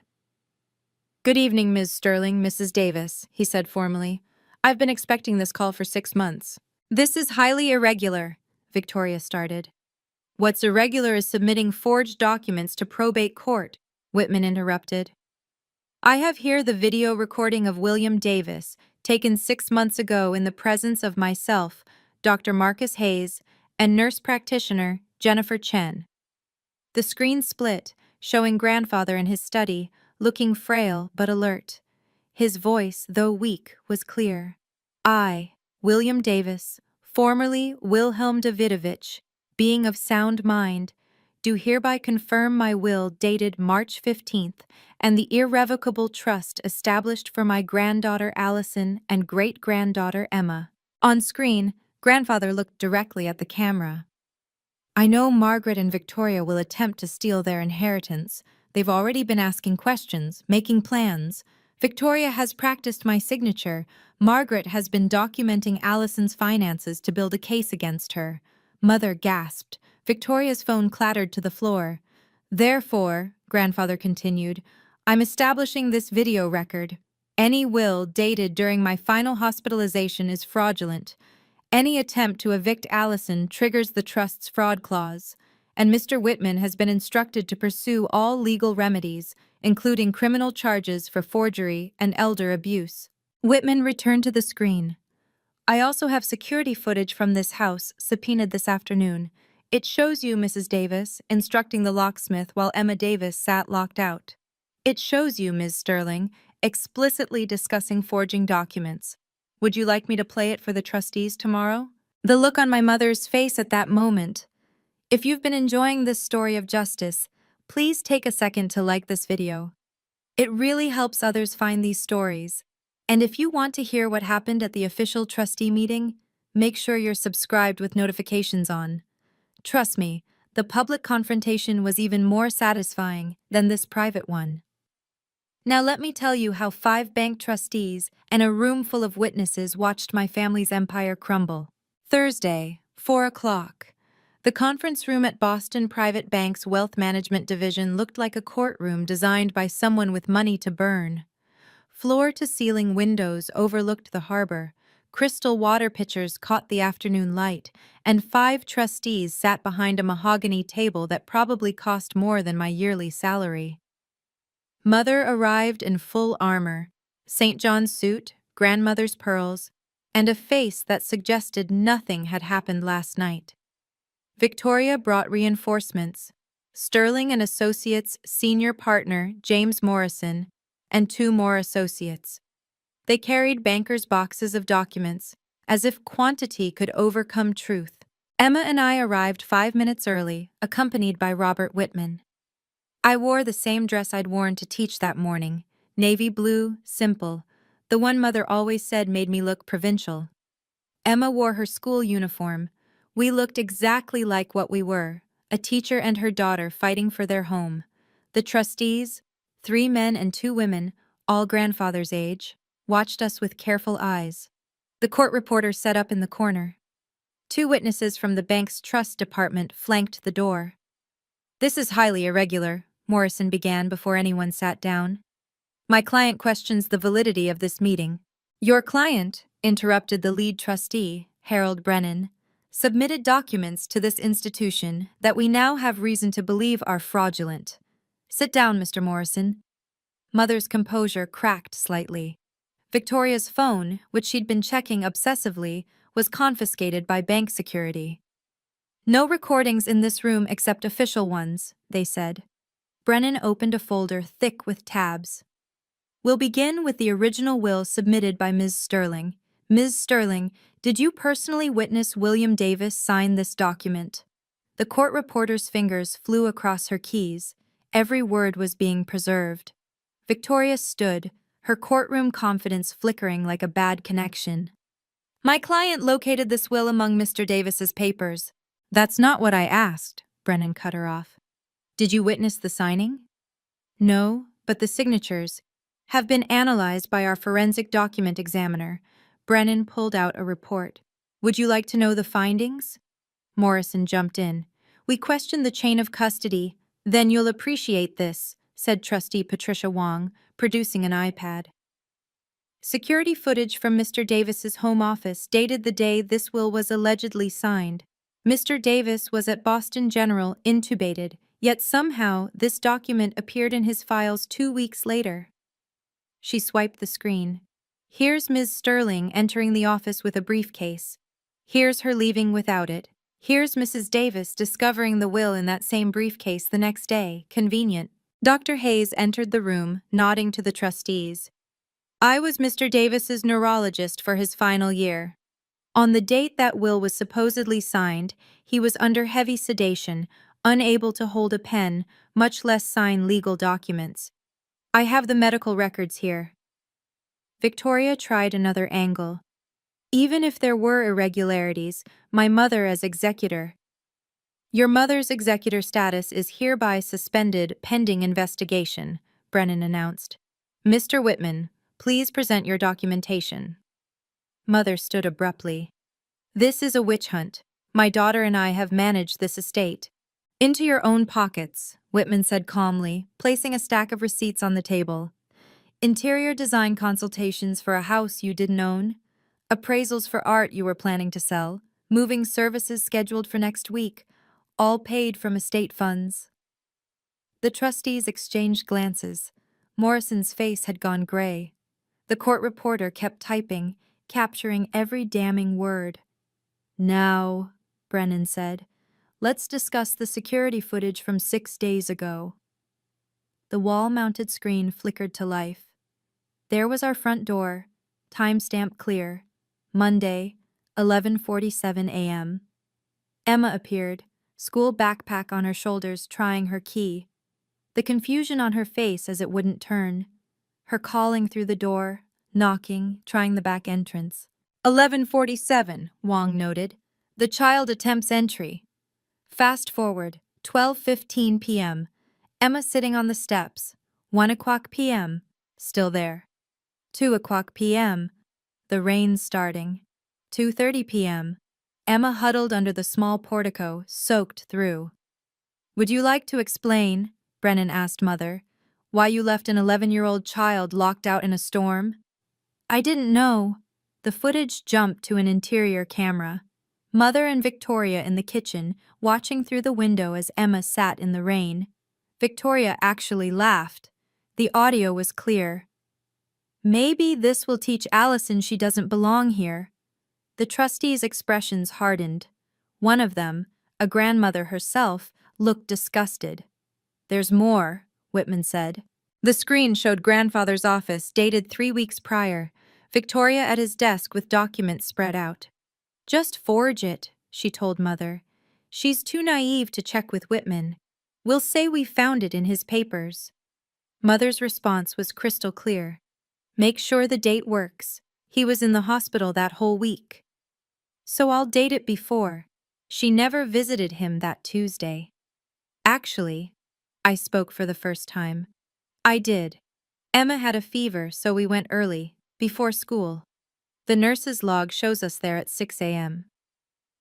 Speaker 1: "Good evening, Ms. Sterling, Mrs. Davis," he said formally. "I've been expecting this call for 6 months." "This is highly irregular," Victoria started. "What's irregular is submitting forged documents to probate court," Whitman interrupted. "I have here the video recording of William Davis, taken 6 months ago in the presence of myself, Dr. Marcus Hayes, and nurse practitioner Jennifer Chen." The screen split, showing grandfather in his study, looking frail but alert. His voice, though weak, was clear. "I, William Davis, formerly Wilhelm Davidovich, being of sound mind, do hereby confirm my will dated March 15th and the irrevocable trust established for my granddaughter Allison and great-granddaughter Emma." On screen, grandfather looked directly at the camera. "I know Margaret and Victoria will attempt to steal their inheritance. They've already been asking questions, making plans. Victoria has practiced my signature. Margaret has been documenting Allison's finances to build a case against her." Mother gasped. Victoria's phone clattered to the floor. "Therefore," grandfather continued, "I'm establishing this video record. Any will dated during my final hospitalization is fraudulent. Any attempt to evict Allison triggers the trust's fraud clause, and Mr. Whitman has been instructed to pursue all legal remedies, including criminal charges for forgery and elder abuse." Whitman returned to the screen. "I also have security footage from this house, subpoenaed this afternoon. It shows you, Mrs. Davis, instructing the locksmith while Emma Davis sat locked out. It shows you, Ms. Sterling, explicitly discussing forging documents. Would you like me to play it for the trustees tomorrow?" The look on my mother's face at that moment. If you've been enjoying this story of justice, please take a second to like this video. It really helps others find these stories. And if you want to hear what happened at the official trustee meeting, make sure you're subscribed with notifications on. Trust me, the public confrontation was even more satisfying than this private one. Now let me tell you how 5 bank trustees and a room full of witnesses watched my family's empire crumble. Thursday, 4 o'clock. The conference room at Boston Private Bank's Wealth Management Division looked like a courtroom designed by someone with money to burn. Floor-to-ceiling windows overlooked the harbor, crystal water pitchers caught the afternoon light, and 5 trustees sat behind a mahogany table that probably cost more than my yearly salary. Mother arrived in full armor, St. John's suit, grandmother's pearls, and a face that suggested nothing had happened last night. Victoria brought reinforcements, Sterling and Associates senior partner James Morrison, and 2 more associates. They carried bankers' boxes of documents, as if quantity could overcome truth. Emma and I arrived 5 minutes early, accompanied by Robert Whitman. I wore the same dress I'd worn to teach that morning, navy blue, simple, the one Mother always said made me look provincial. Emma wore her school uniform. We looked exactly like what we were, a teacher and her daughter fighting for their home. The trustees, 3 men and 2 women, all grandfather's age, watched us with careful eyes. The court reporter sat up in the corner. 2 witnesses from the bank's trust department flanked the door. "This is highly irregular," Morrison began before anyone sat down. "My client questions the validity of this meeting." "Your client," interrupted the lead trustee, Harold Brennan, "submitted documents to this institution that we now have reason to believe are fraudulent." "Sit down, Mr. Morrison." Mother's composure cracked slightly. Victoria's phone, which she'd been checking obsessively, was confiscated by bank security. "No recordings in this room except official ones," they said. Brennan opened a folder thick with tabs. "We'll begin with the original will submitted by Ms. Sterling. Ms. Sterling, did you personally witness William Davis sign this document?" The court reporter's fingers flew across her keys. Every word was being preserved. Victoria stood, her courtroom confidence flickering like a bad connection. My client located this will among Mr. Davis's papers. That's not what I asked, Brennan cut her off. Did you witness the signing? No, but the signatures have been analyzed by our forensic document examiner. Brennan pulled out a report. Would you like to know the findings? Morrison jumped in. We questioned the chain of custody. Then you'll appreciate this, said Trustee Patricia Wong, producing an iPad. Security footage from Mr. Davis's home office dated the day this will was allegedly signed. Mr. Davis was at Boston General, intubated, yet somehow this document appeared in his files 2 weeks later. She swiped the screen. Here's Ms. Sterling entering the office with a briefcase. Here's her leaving without it. Here's Mrs. Davis discovering the will in that same briefcase the next day. Convenient. Dr. Hayes entered the room, nodding to the trustees. I was Mr. Davis's neurologist for his final year. On the date that will was supposedly signed, he was under heavy sedation, unable to hold a pen, much less sign legal documents. I have the medical records here. Victoria tried another angle. Even if there were irregularities, my mother as executor. Your mother's executor status is hereby suspended pending investigation, Brennan announced. Mr. Whitman, please present your documentation. Mother stood abruptly. This is a witch hunt. My daughter and I have managed this estate. Into your own pockets, Whitman said calmly, placing a stack of receipts on the table. Interior design consultations for a house you didn't own, appraisals for art you were planning to sell, moving services scheduled for next week, all paid from estate funds. The trustees exchanged glances. Morrison's face had gone gray. The court reporter kept typing, capturing every damning word. Now, Brennan said, let's discuss the security footage from 6 days ago. The wall-mounted screen flickered to life. There was our front door, timestamp clear, Monday, 11:47 a.m. Emma appeared, school backpack on her shoulders, trying her key. The confusion on her face as it wouldn't turn. Her calling through the door, knocking, trying the back entrance. 11:47, Wong noted. The child attempts entry. Fast forward, 12:15 p.m. Emma sitting on the steps. 1:00 p.m. Still there. 2:00 p.m. The rain starting. 2:30 p.m. Emma huddled under the small portico, soaked through. Would you like to explain, Brennan asked Mother, why you left an 11-year-old child locked out in a storm? I didn't know. The footage jumped to an interior camera. Mother and Victoria in the kitchen, watching through the window as Emma sat in the rain. Victoria actually laughed. The audio was clear. Maybe this will teach Allison she doesn't belong here. The trustees' expressions hardened. One of them, a grandmother herself, looked disgusted. There's more, Whitman said. The screen showed grandfather's office, dated 3 weeks prior. Victoria at his desk with documents spread out. Just forge it, she told Mother. She's too naive to check with Whitman. We'll say we found it in his papers. Mother's response was crystal clear. Make sure the date works. He was in the hospital that whole week. So I'll date it before. She never visited him that Tuesday. Actually, I spoke for the first time. I did. Emma had a fever, so we went early, before school. The nurse's log shows us there at 6 a.m.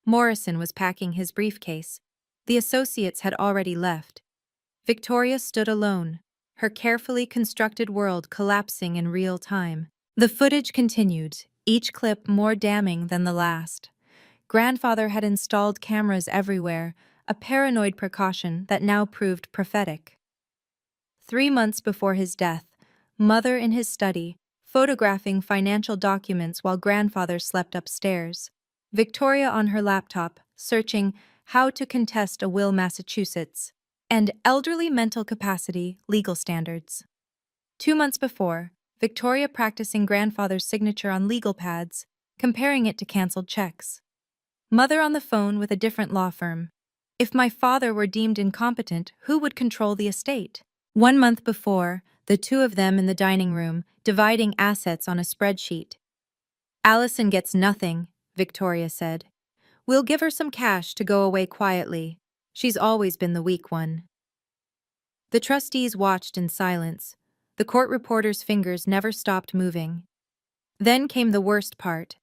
Speaker 1: Morrison was packing his briefcase. The associates had already left. Victoria stood alone, her carefully constructed world collapsing in real time. The footage continued, each clip more damning than the last. Grandfather had installed cameras everywhere, a paranoid precaution that now proved prophetic. 3 months before his death, Mother in his study, photographing financial documents while grandfather slept upstairs. Victoria on her laptop, searching how to contest a will Massachusetts, and elderly mental capacity legal standards. 2 months before, Victoria practicing grandfather's signature on legal pads, comparing it to canceled checks. Mother on the phone with a different law firm. If my father were deemed incompetent, who would control the estate? 1 month before, the two of them in the dining room, dividing assets on a spreadsheet. Allison gets nothing, Victoria said. We'll give her some cash to go away quietly. She's always been the weak one. The trustees watched in silence. The court reporter's fingers never stopped moving. Then came the worst part.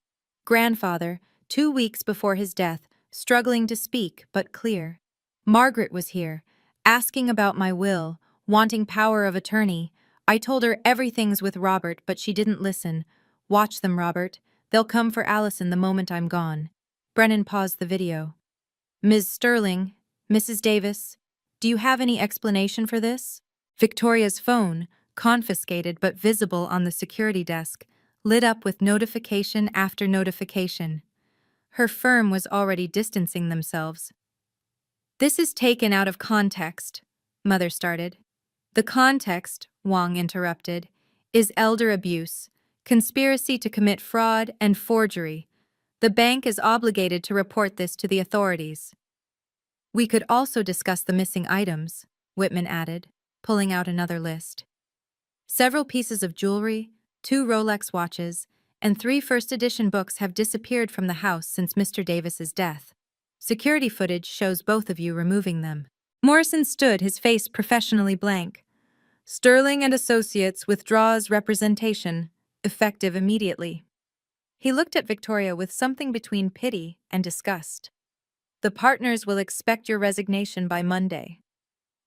Speaker 1: Grandfather, 2 weeks before his death, struggling to speak but clear. Margaret was here, asking about my will, wanting power of attorney. I told her everything's with Robert, but she didn't listen. Watch them, Robert. They'll come for Allison the moment I'm gone. Brennan paused the video. Ms. Sterling, Mrs. Davis, do you have any explanation for this? Victoria's phone, confiscated but visible on the security desk, lit up with notification after notification. Her firm was already distancing themselves. This is taken out of context, Mother started. The context, Wong interrupted, is elder abuse, conspiracy to commit fraud and forgery. The bank is obligated to report this to the authorities. We could also discuss the missing items, Whitman added, pulling out another list. Several pieces of jewelry, 2 Rolex watches, and 3 first-edition books have disappeared from the house since Mr. Davis's death. Security footage shows both of you removing them. Morrison stood, his face professionally blank. Sterling and Associates withdraws representation, effective immediately. He looked at Victoria with something between pity and disgust. The partners will expect your resignation by Monday.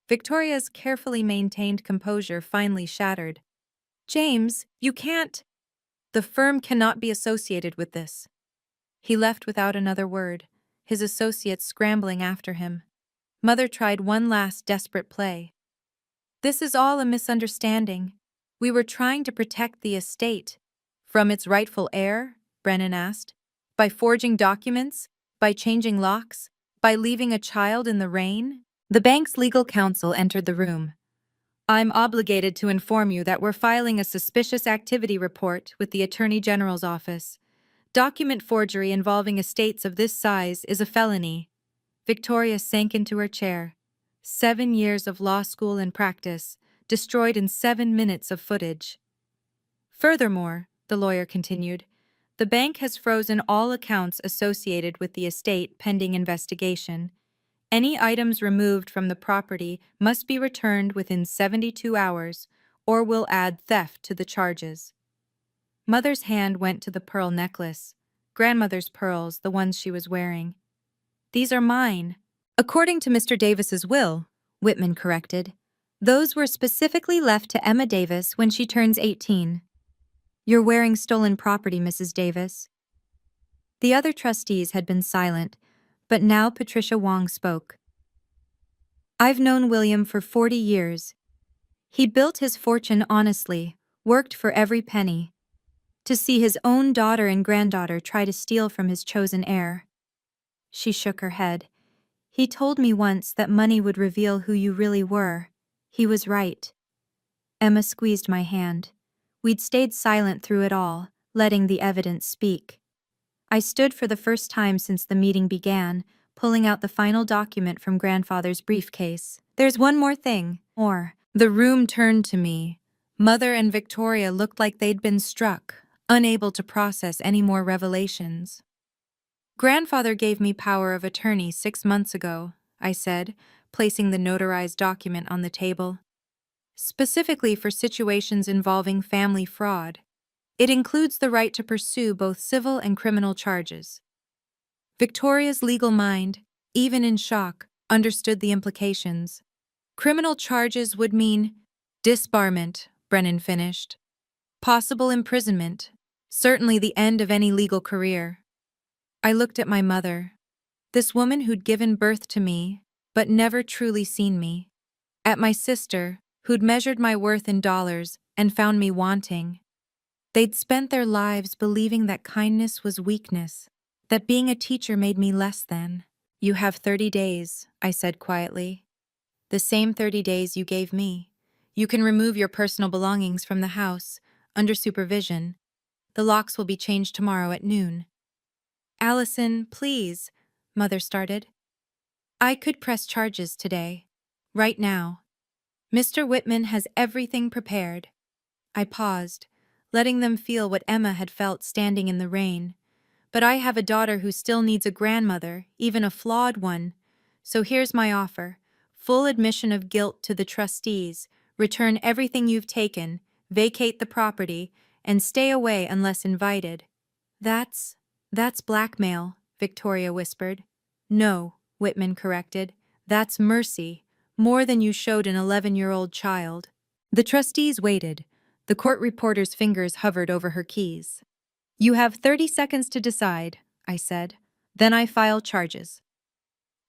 Speaker 1: Victoria's carefully maintained composure finally shattered. James, you can't. The firm cannot be associated with this. He left without another word, his associates scrambling after him. Mother tried one last desperate play. This is all a misunderstanding. We were trying to protect the estate. From its rightful heir? Brennan asked. By forging documents? By changing locks? By leaving a child in the rain? The bank's legal counsel entered the room. I'm obligated to inform you that we're filing a suspicious activity report with the Attorney General's office. Document forgery involving estates of this size is a felony. Victoria sank into her chair. 7 years of law school and practice, destroyed in 7 minutes of footage. Furthermore, the lawyer continued, the bank has frozen all accounts associated with the estate pending investigation. Any items removed from the property must be returned within 72 hours, or will add theft to the charges. Mother's hand went to the pearl necklace, grandmother's pearls, the ones she was wearing. These are mine. According to Mr. Davis's will, Whitman corrected, those were specifically left to Emma Davis when she turns 18. You're wearing stolen property, Mrs. Davis. The other trustees had been silent, but now Patricia Wong spoke. I've known William for 40 years. He built his fortune honestly, worked for every penny. To see his own daughter and granddaughter try to steal from his chosen heir. She shook her head. He told me once that money would reveal who you really were. He was right. Emma squeezed my hand. We'd stayed silent through it all, letting the evidence speak. I stood for the first time since the meeting began, pulling out the final document from grandfather's briefcase. There's one more thing. More. The room turned to me. Mother and Victoria looked like they'd been struck, unable to process any more revelations. Grandfather gave me power of attorney 6 months ago, I said, placing the notarized document on the table. Specifically for situations involving family fraud. It includes the right to pursue both civil and criminal charges. Victoria's legal mind, even in shock, understood the implications. Criminal charges would mean disbarment, Brennan finished. Possible imprisonment, certainly the end of any legal career. I looked at my mother, this woman who'd given birth to me, but never truly seen me. At my sister, who'd measured my worth in dollars and found me wanting. They'd spent their lives believing that kindness was weakness, that being a teacher made me less than. You have 30 days, I said quietly. The same 30 days you gave me. You can remove your personal belongings from the house, under supervision. The locks will be changed tomorrow at noon. Allison, please, Mother started. I could press charges today. Right now. Mr. Whitman has everything prepared. I paused, letting them feel what Emma had felt standing in the rain. But I have a daughter who still needs a grandmother, even a flawed one. So here's my offer. Full admission of guilt to the trustees, return everything you've taken, vacate the property, and stay away unless invited. That's blackmail, Victoria whispered. No, Whitman corrected. That's mercy, more than you showed an 11-year-old child. The trustees waited. The court reporter's fingers hovered over her keys. You have 30 seconds to decide, I said. Then I file charges.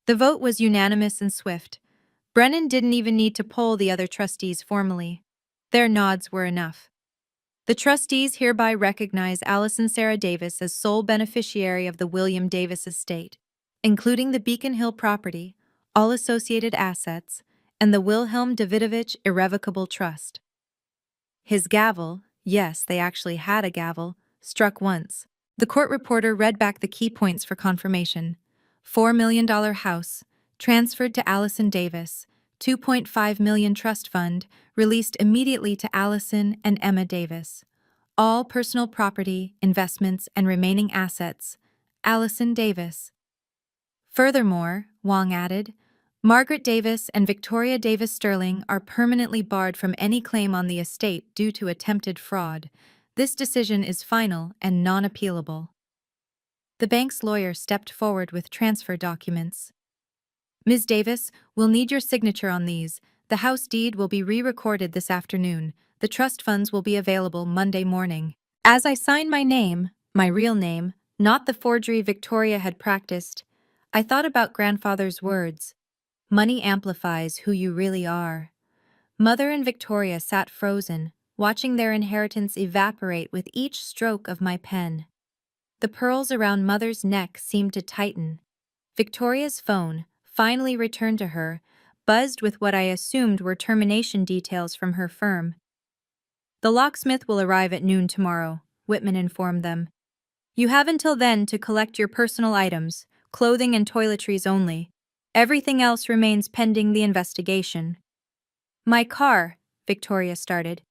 Speaker 1: The vote was unanimous and swift. Brennan didn't even need to poll the other trustees formally. Their nods were enough. The trustees hereby recognize Allison Sarah Davis as sole beneficiary of the William Davis estate, including the Beacon Hill property, all associated assets, and the Wilhelm Davidovich Irrevocable Trust. His gavel, yes, they actually had a gavel, struck once. The court reporter read back the key points for confirmation. $4 million house, transferred to Allison Davis, $2.5 million trust fund, released immediately to Allison and Emma Davis. All personal property, investments, and remaining assets, Allison Davis. Furthermore, Wong added, Margaret Davis and Victoria Davis Sterling are permanently barred from any claim on the estate due to attempted fraud. This decision is final and non-appealable. The bank's lawyer stepped forward with transfer documents. Ms. Davis, we'll need your signature on these. The house deed will be re-recorded this afternoon. The trust funds will be available Monday morning. As I signed my name, my real name, not the forgery Victoria had practiced, I thought about grandfather's words. Money amplifies who you really are. Mother and Victoria sat frozen, watching their inheritance evaporate with each stroke of my pen. The pearls around Mother's neck seemed to tighten. Victoria's phone, finally returned to her, buzzed with what I assumed were termination details from her firm. The locksmith will arrive at noon tomorrow, Whitman informed them. You have until then to collect your personal items, clothing and toiletries only. Everything else remains pending the investigation. My car, Victoria started,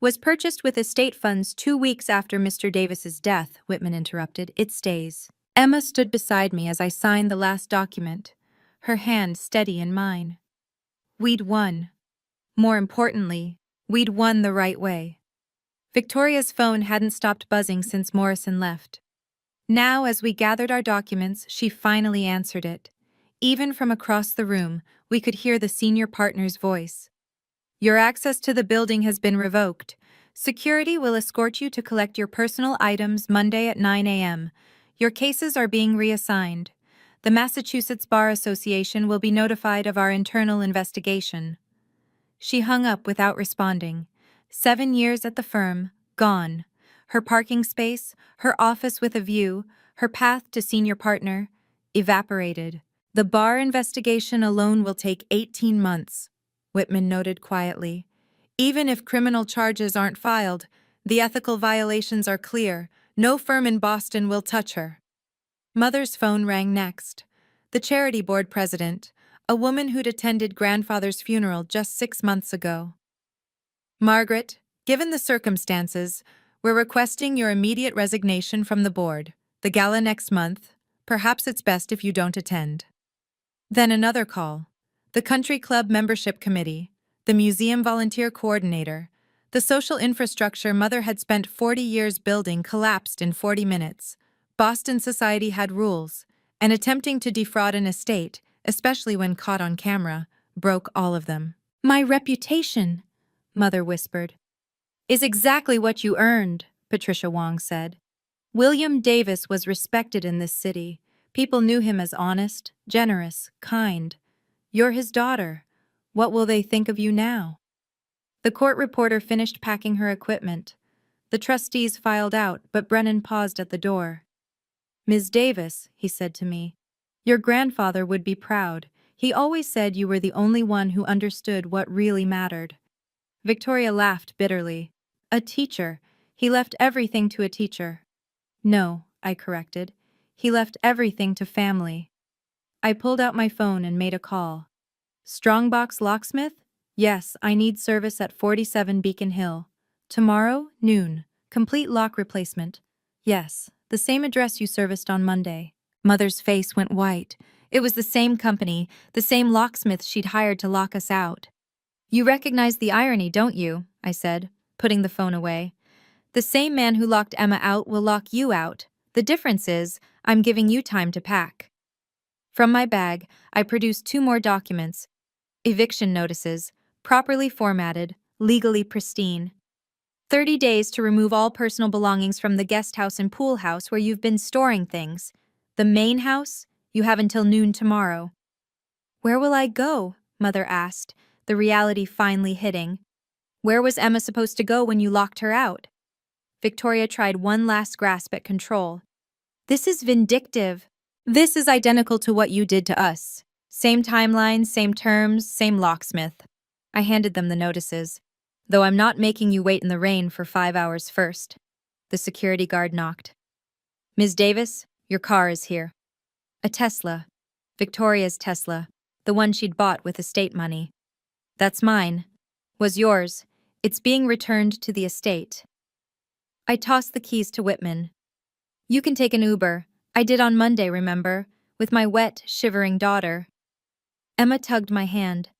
Speaker 1: was purchased with estate funds 2 weeks after Mr. Davis's death, Whitman interrupted. It stays. Emma stood beside me as I signed the last document, her hand steady in mine. We'd won. More importantly, we'd won the right way. Victoria's phone hadn't stopped buzzing since Morrison left. Now, as we gathered our documents, she finally answered it. Even from across the room, we could hear the senior partner's voice. Your access to the building has been revoked. Security will escort you to collect your personal items Monday at 9 a.m. Your cases are being reassigned. The Massachusetts Bar Association will be notified of our internal investigation. She hung up without responding. 7 years at the firm, gone. Her parking space, her office with a view, her path to senior partner, evaporated. The bar investigation alone will take 18 months, Whitman noted quietly. Even if criminal charges aren't filed, the ethical violations are clear. No firm in Boston will touch her. Mother's phone rang next. The charity board president, a woman who'd attended grandfather's funeral just 6 months ago. Margaret, given the circumstances, we're requesting your immediate resignation from the board. The gala next month. Perhaps it's best if you don't attend. Then another call. The country club membership committee, the museum volunteer coordinator, the social infrastructure Mother had spent 40 years building collapsed in 40 minutes. Boston society had rules, and attempting to defraud an estate, especially when caught on camera, broke all of them. My reputation, Mother whispered. Is exactly what you earned, Patricia Wong said. William Davis was respected in this city. People knew him as honest, generous, kind. You're his daughter. What will they think of you now? The court reporter finished packing her equipment. The trustees filed out, but Brennan paused at the door. Ms. Davis, he said to me, your grandfather would be proud. He always said you were the only one who understood what really mattered. Victoria laughed bitterly. A teacher. He left everything to a teacher. No, I corrected. He left everything to family. I pulled out my phone and made a call. Strongbox Locksmith? Yes, I need service at 47 Beacon Hill. Tomorrow, noon. Complete lock replacement. Yes, the same address you serviced on Monday. Mother's face went white. It was the same company, the same locksmith she'd hired to lock us out. You recognize the irony, don't you? I said, putting the phone away. The same man who locked Emma out will lock you out. The difference is, I'm giving you time to pack. From my bag, I produced 2 more documents. Eviction notices, properly formatted, legally pristine. 30 days to remove all personal belongings from the guest house and pool house where you've been storing things. The main house, you have until noon tomorrow. Where will I go? Mother asked, the reality finally hitting. Where was Emma supposed to go when you locked her out? Victoria tried one last grasp at control. This is vindictive. This is identical to what you did to us. Same timeline, same terms, same locksmith. I handed them the notices. Though I'm not making you wait in the rain for 5 hours first. The security guard knocked. Ms. Davis, your car is here. A Tesla. Victoria's Tesla. The one she'd bought with estate money. That's mine. Was yours. It's being returned to the estate. I tossed the keys to Whitman. You can take an Uber. I did on Monday, remember? With my wet, shivering daughter. Emma tugged my hand.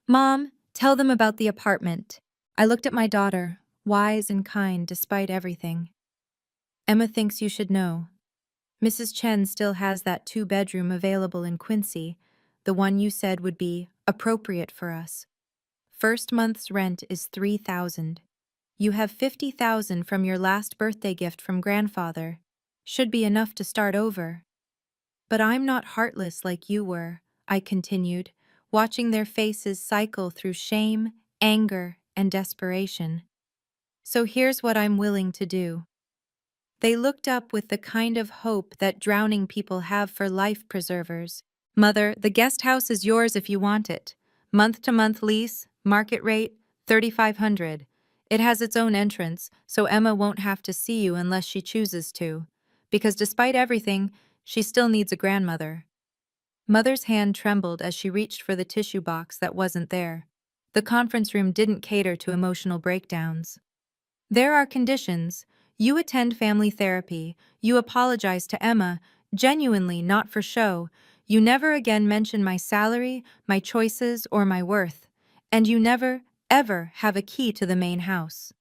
Speaker 1: Mom, tell them about the apartment. I looked at my daughter, wise and kind despite everything. Emma thinks you should know. Mrs. Chen still has that 2-bedroom available in Quincy, the one you said would be appropriate for us. First month's rent is $3,000. You have $50,000 from your last birthday gift from grandfather. Should be enough to start over. But I'm not heartless like you were, I continued, watching their faces cycle through shame, anger, and desperation. So here's what I'm willing to do. They looked up with the kind of hope that drowning people have for life preservers. Mother, the guest house is yours if you want it. Month-to-month lease, market rate, $3,500. It has its own entrance, so Emma won't have to see you unless she chooses to. Because despite everything, she still needs a grandmother. Mother's hand trembled as she reached for the tissue box that wasn't there. The conference room didn't cater to emotional breakdowns. There are conditions. You attend family therapy. You apologize to Emma, genuinely, not for show. You never again mention my salary, my choices, or my worth. And you never, ever have a key to the main house.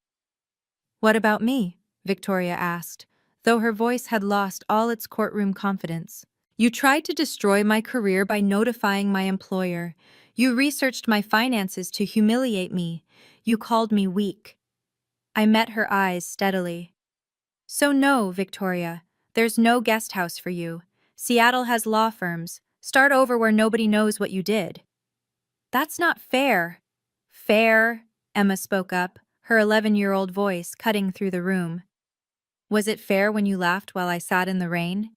Speaker 1: What about me? Victoria asked, though her voice had lost all its courtroom confidence. You tried to destroy my career by notifying my employer. You researched my finances to humiliate me. You called me weak. I met her eyes steadily. So no, Victoria, there's no guest house for you. Seattle has law firms. Start over where nobody knows what you did. That's not fair. Fair, Emma spoke up, her 11-year-old voice cutting through the room. Was it fair when you laughed while I sat in the rain?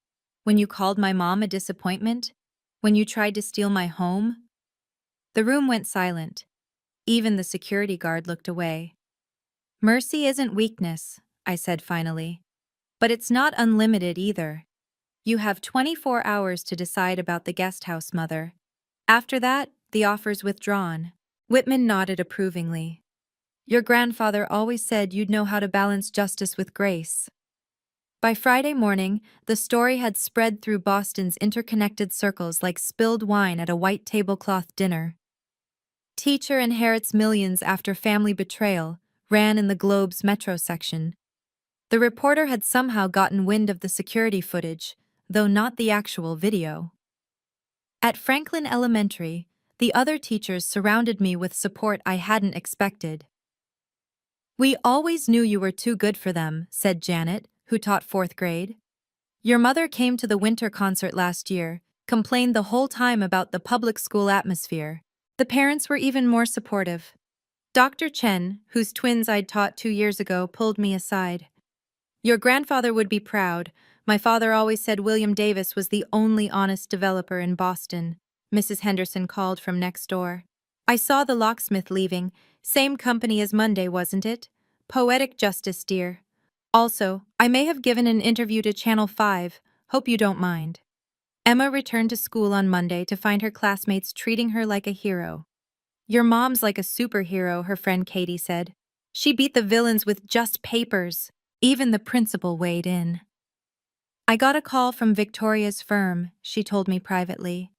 Speaker 1: When you called my mom a disappointment? When you tried to steal my home? The room went silent. Even the security guard looked away. Mercy isn't weakness, I said finally. But it's not unlimited either. You have 24 hours to decide about the guest house, Mother. After that, the offer's withdrawn. Whitman nodded approvingly. Your grandfather always said you'd know how to balance justice with grace. By Friday morning, the story had spread through Boston's interconnected circles like spilled wine at a white tablecloth dinner. Teacher inherits millions after family betrayal, ran in the Globe's Metro section. The reporter had somehow gotten wind of the security footage, though not the actual video. At Franklin Elementary, the other teachers surrounded me with support I hadn't expected. We always knew you were too good for them, said Janet, who taught 4th grade. Your mother came to the winter concert last year, complained the whole time about the public school atmosphere. The parents were even more supportive. Dr. Chen, whose twins I'd taught 2 years ago, pulled me aside. Your grandfather would be proud. My father always said William Davis was the only honest developer in Boston, Mrs. Henderson called from next door. I saw the locksmith leaving. Same company as Monday, wasn't it? Poetic justice, dear. Also, I may have given an interview to Channel 5. Hope you don't mind. Emma returned to school on Monday to find her classmates treating her like a hero. "Your mom's like a superhero," her friend Katie said. "She beat the villains with just papers." Even the principal weighed in. "I got a call from Victoria's firm," she told me privately.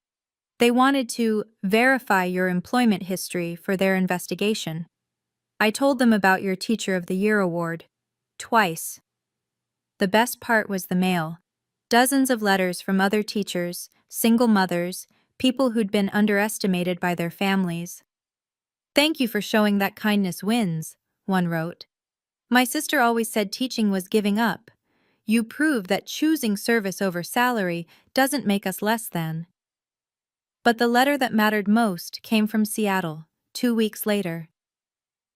Speaker 1: "They wanted to verify your employment history for their investigation. I told them about your Teacher of the Year award. Twice." The best part was the mail. Dozens of letters from other teachers, single mothers, people who'd been underestimated by their families. "Thank you for showing that kindness wins," one wrote. "My sister always said teaching was giving up. You prove that choosing service over salary doesn't make us less than." But the letter that mattered most came from Seattle, 2 weeks later.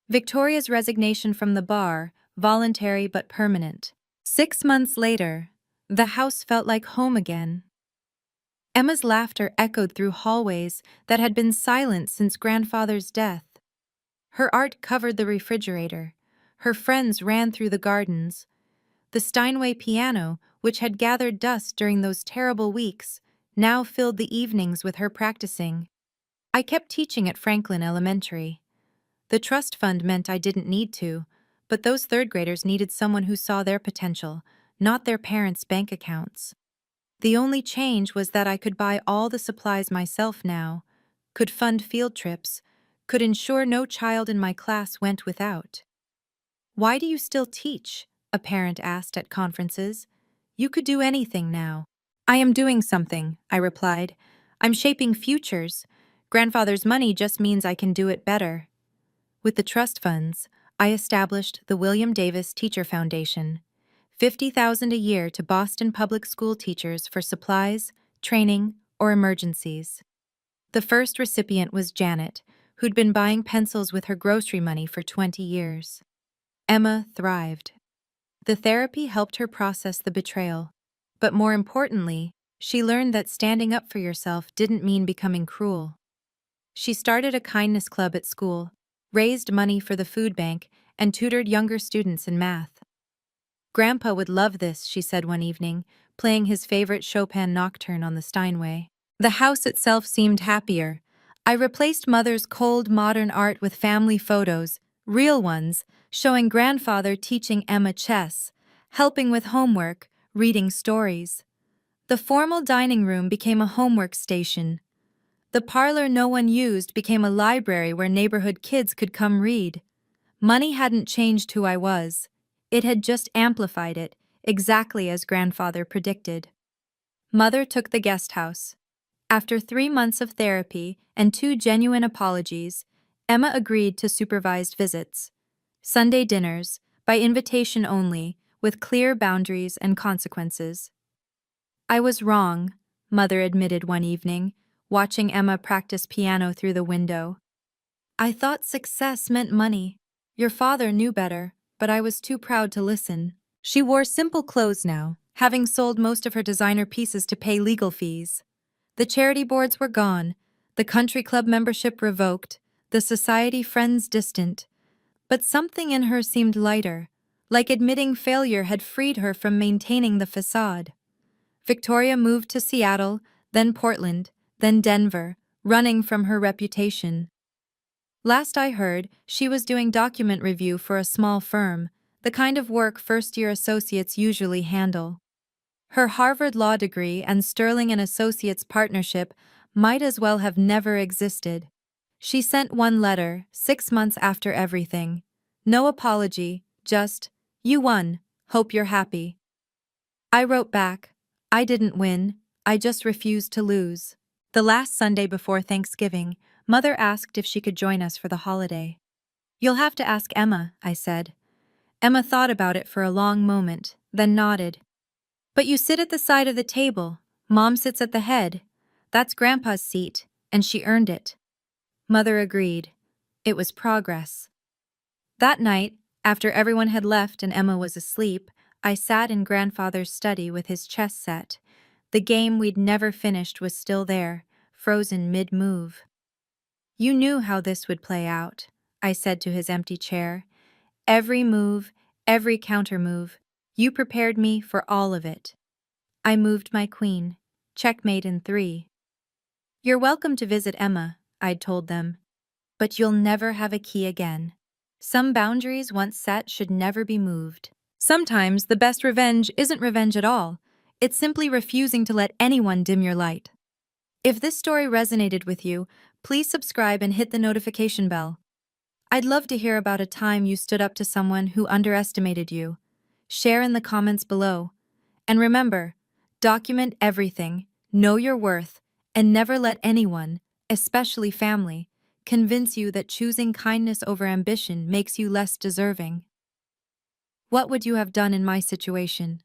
Speaker 1: Victoria's resignation from the bar, voluntary but permanent. 6 months later, the house felt like home again. Emma's laughter echoed through hallways that had been silent since grandfather's death. Her art covered the refrigerator. Her friends ran through the gardens. The Steinway piano, which had gathered dust during those terrible weeks, now filled the evenings with her practicing. I kept teaching at Franklin Elementary. The trust fund meant I didn't need to, but those third graders needed someone who saw their potential, not their parents' bank accounts. The only change was that I could buy all the supplies myself now, could fund field trips, could ensure no child in my class went without. "Why do you still teach?" a parent asked at conferences. "You could do anything now." "I am doing something," I replied. "I'm shaping futures. Grandfather's money just means I can do it better." With the trust funds, I established the William Davis Teacher Foundation, $50,000 a year to Boston public school teachers for supplies, training, or emergencies. The first recipient was Janet, who'd been buying pencils with her grocery money for 20 years. Emma thrived. The therapy helped her process the betrayal, but more importantly, she learned that standing up for yourself didn't mean becoming cruel. She started a kindness club at school, raised money for the food bank, and tutored younger students in math. "Grandpa would love this," she said one evening, playing his favorite Chopin nocturne on the Steinway. The house itself seemed happier. I replaced Mother's cold modern art with family photos, real ones, showing grandfather teaching Emma chess, helping with homework, reading stories. The formal dining room became a homework station. The parlor no one used became a library where neighborhood kids could come read. Money hadn't changed who I was. It had just amplified it, exactly as grandfather predicted. Mother took the guest house. After 3 months of therapy and 2 genuine apologies, Emma agreed to supervised visits. Sunday dinners, by invitation only, with clear boundaries and consequences. "I was wrong," Mother admitted one evening, watching Emma practice piano through the window. "I thought success meant money. Your father knew better, but I was too proud to listen." She wore simple clothes now, having sold most of her designer pieces to pay legal fees. The charity boards were gone, the country club membership revoked, the society friends distant. But something in her seemed lighter, like admitting failure had freed her from maintaining the facade. Victoria moved to Seattle, then Portland, then Denver, running from her reputation. Last I heard, she was doing document review for a small firm, the kind of work first-year associates usually handle. Her Harvard Law degree and Sterling and Associates partnership might as well have never existed. She sent one letter, 6 months after everything. No apology, just, "You won, hope you're happy." I wrote back, "I didn't win, I just refused to lose." The last Sunday before Thanksgiving, Mother asked if she could join us for the holiday. "You'll have to ask Emma," I said. Emma thought about it for a long moment, then nodded. "But you sit at the side of the table. Mom sits at the head. That's Grandpa's seat, and she earned it." Mother agreed. It was progress. That night, after everyone had left and Emma was asleep, I sat in Grandfather's study with his chess set. The game we'd never finished was still there, frozen mid-move. "You knew how this would play out," I said to his empty chair. "Every move, every counter-move. You prepared me for all of it." I moved my queen. Checkmate in 3. You're welcome to visit Emma, I'd told them. But you'll never have a key again. Some boundaries once set should never be moved. Sometimes the best revenge isn't revenge at all. It's simply refusing to let anyone dim your light. If this story resonated with you, please subscribe and hit the notification bell. I'd love to hear about a time you stood up to someone who underestimated you. Share in the comments below. And remember, document everything, know your worth, and never let anyone, especially family, convince you that choosing kindness over ambition makes you less deserving. What would you have done in my situation?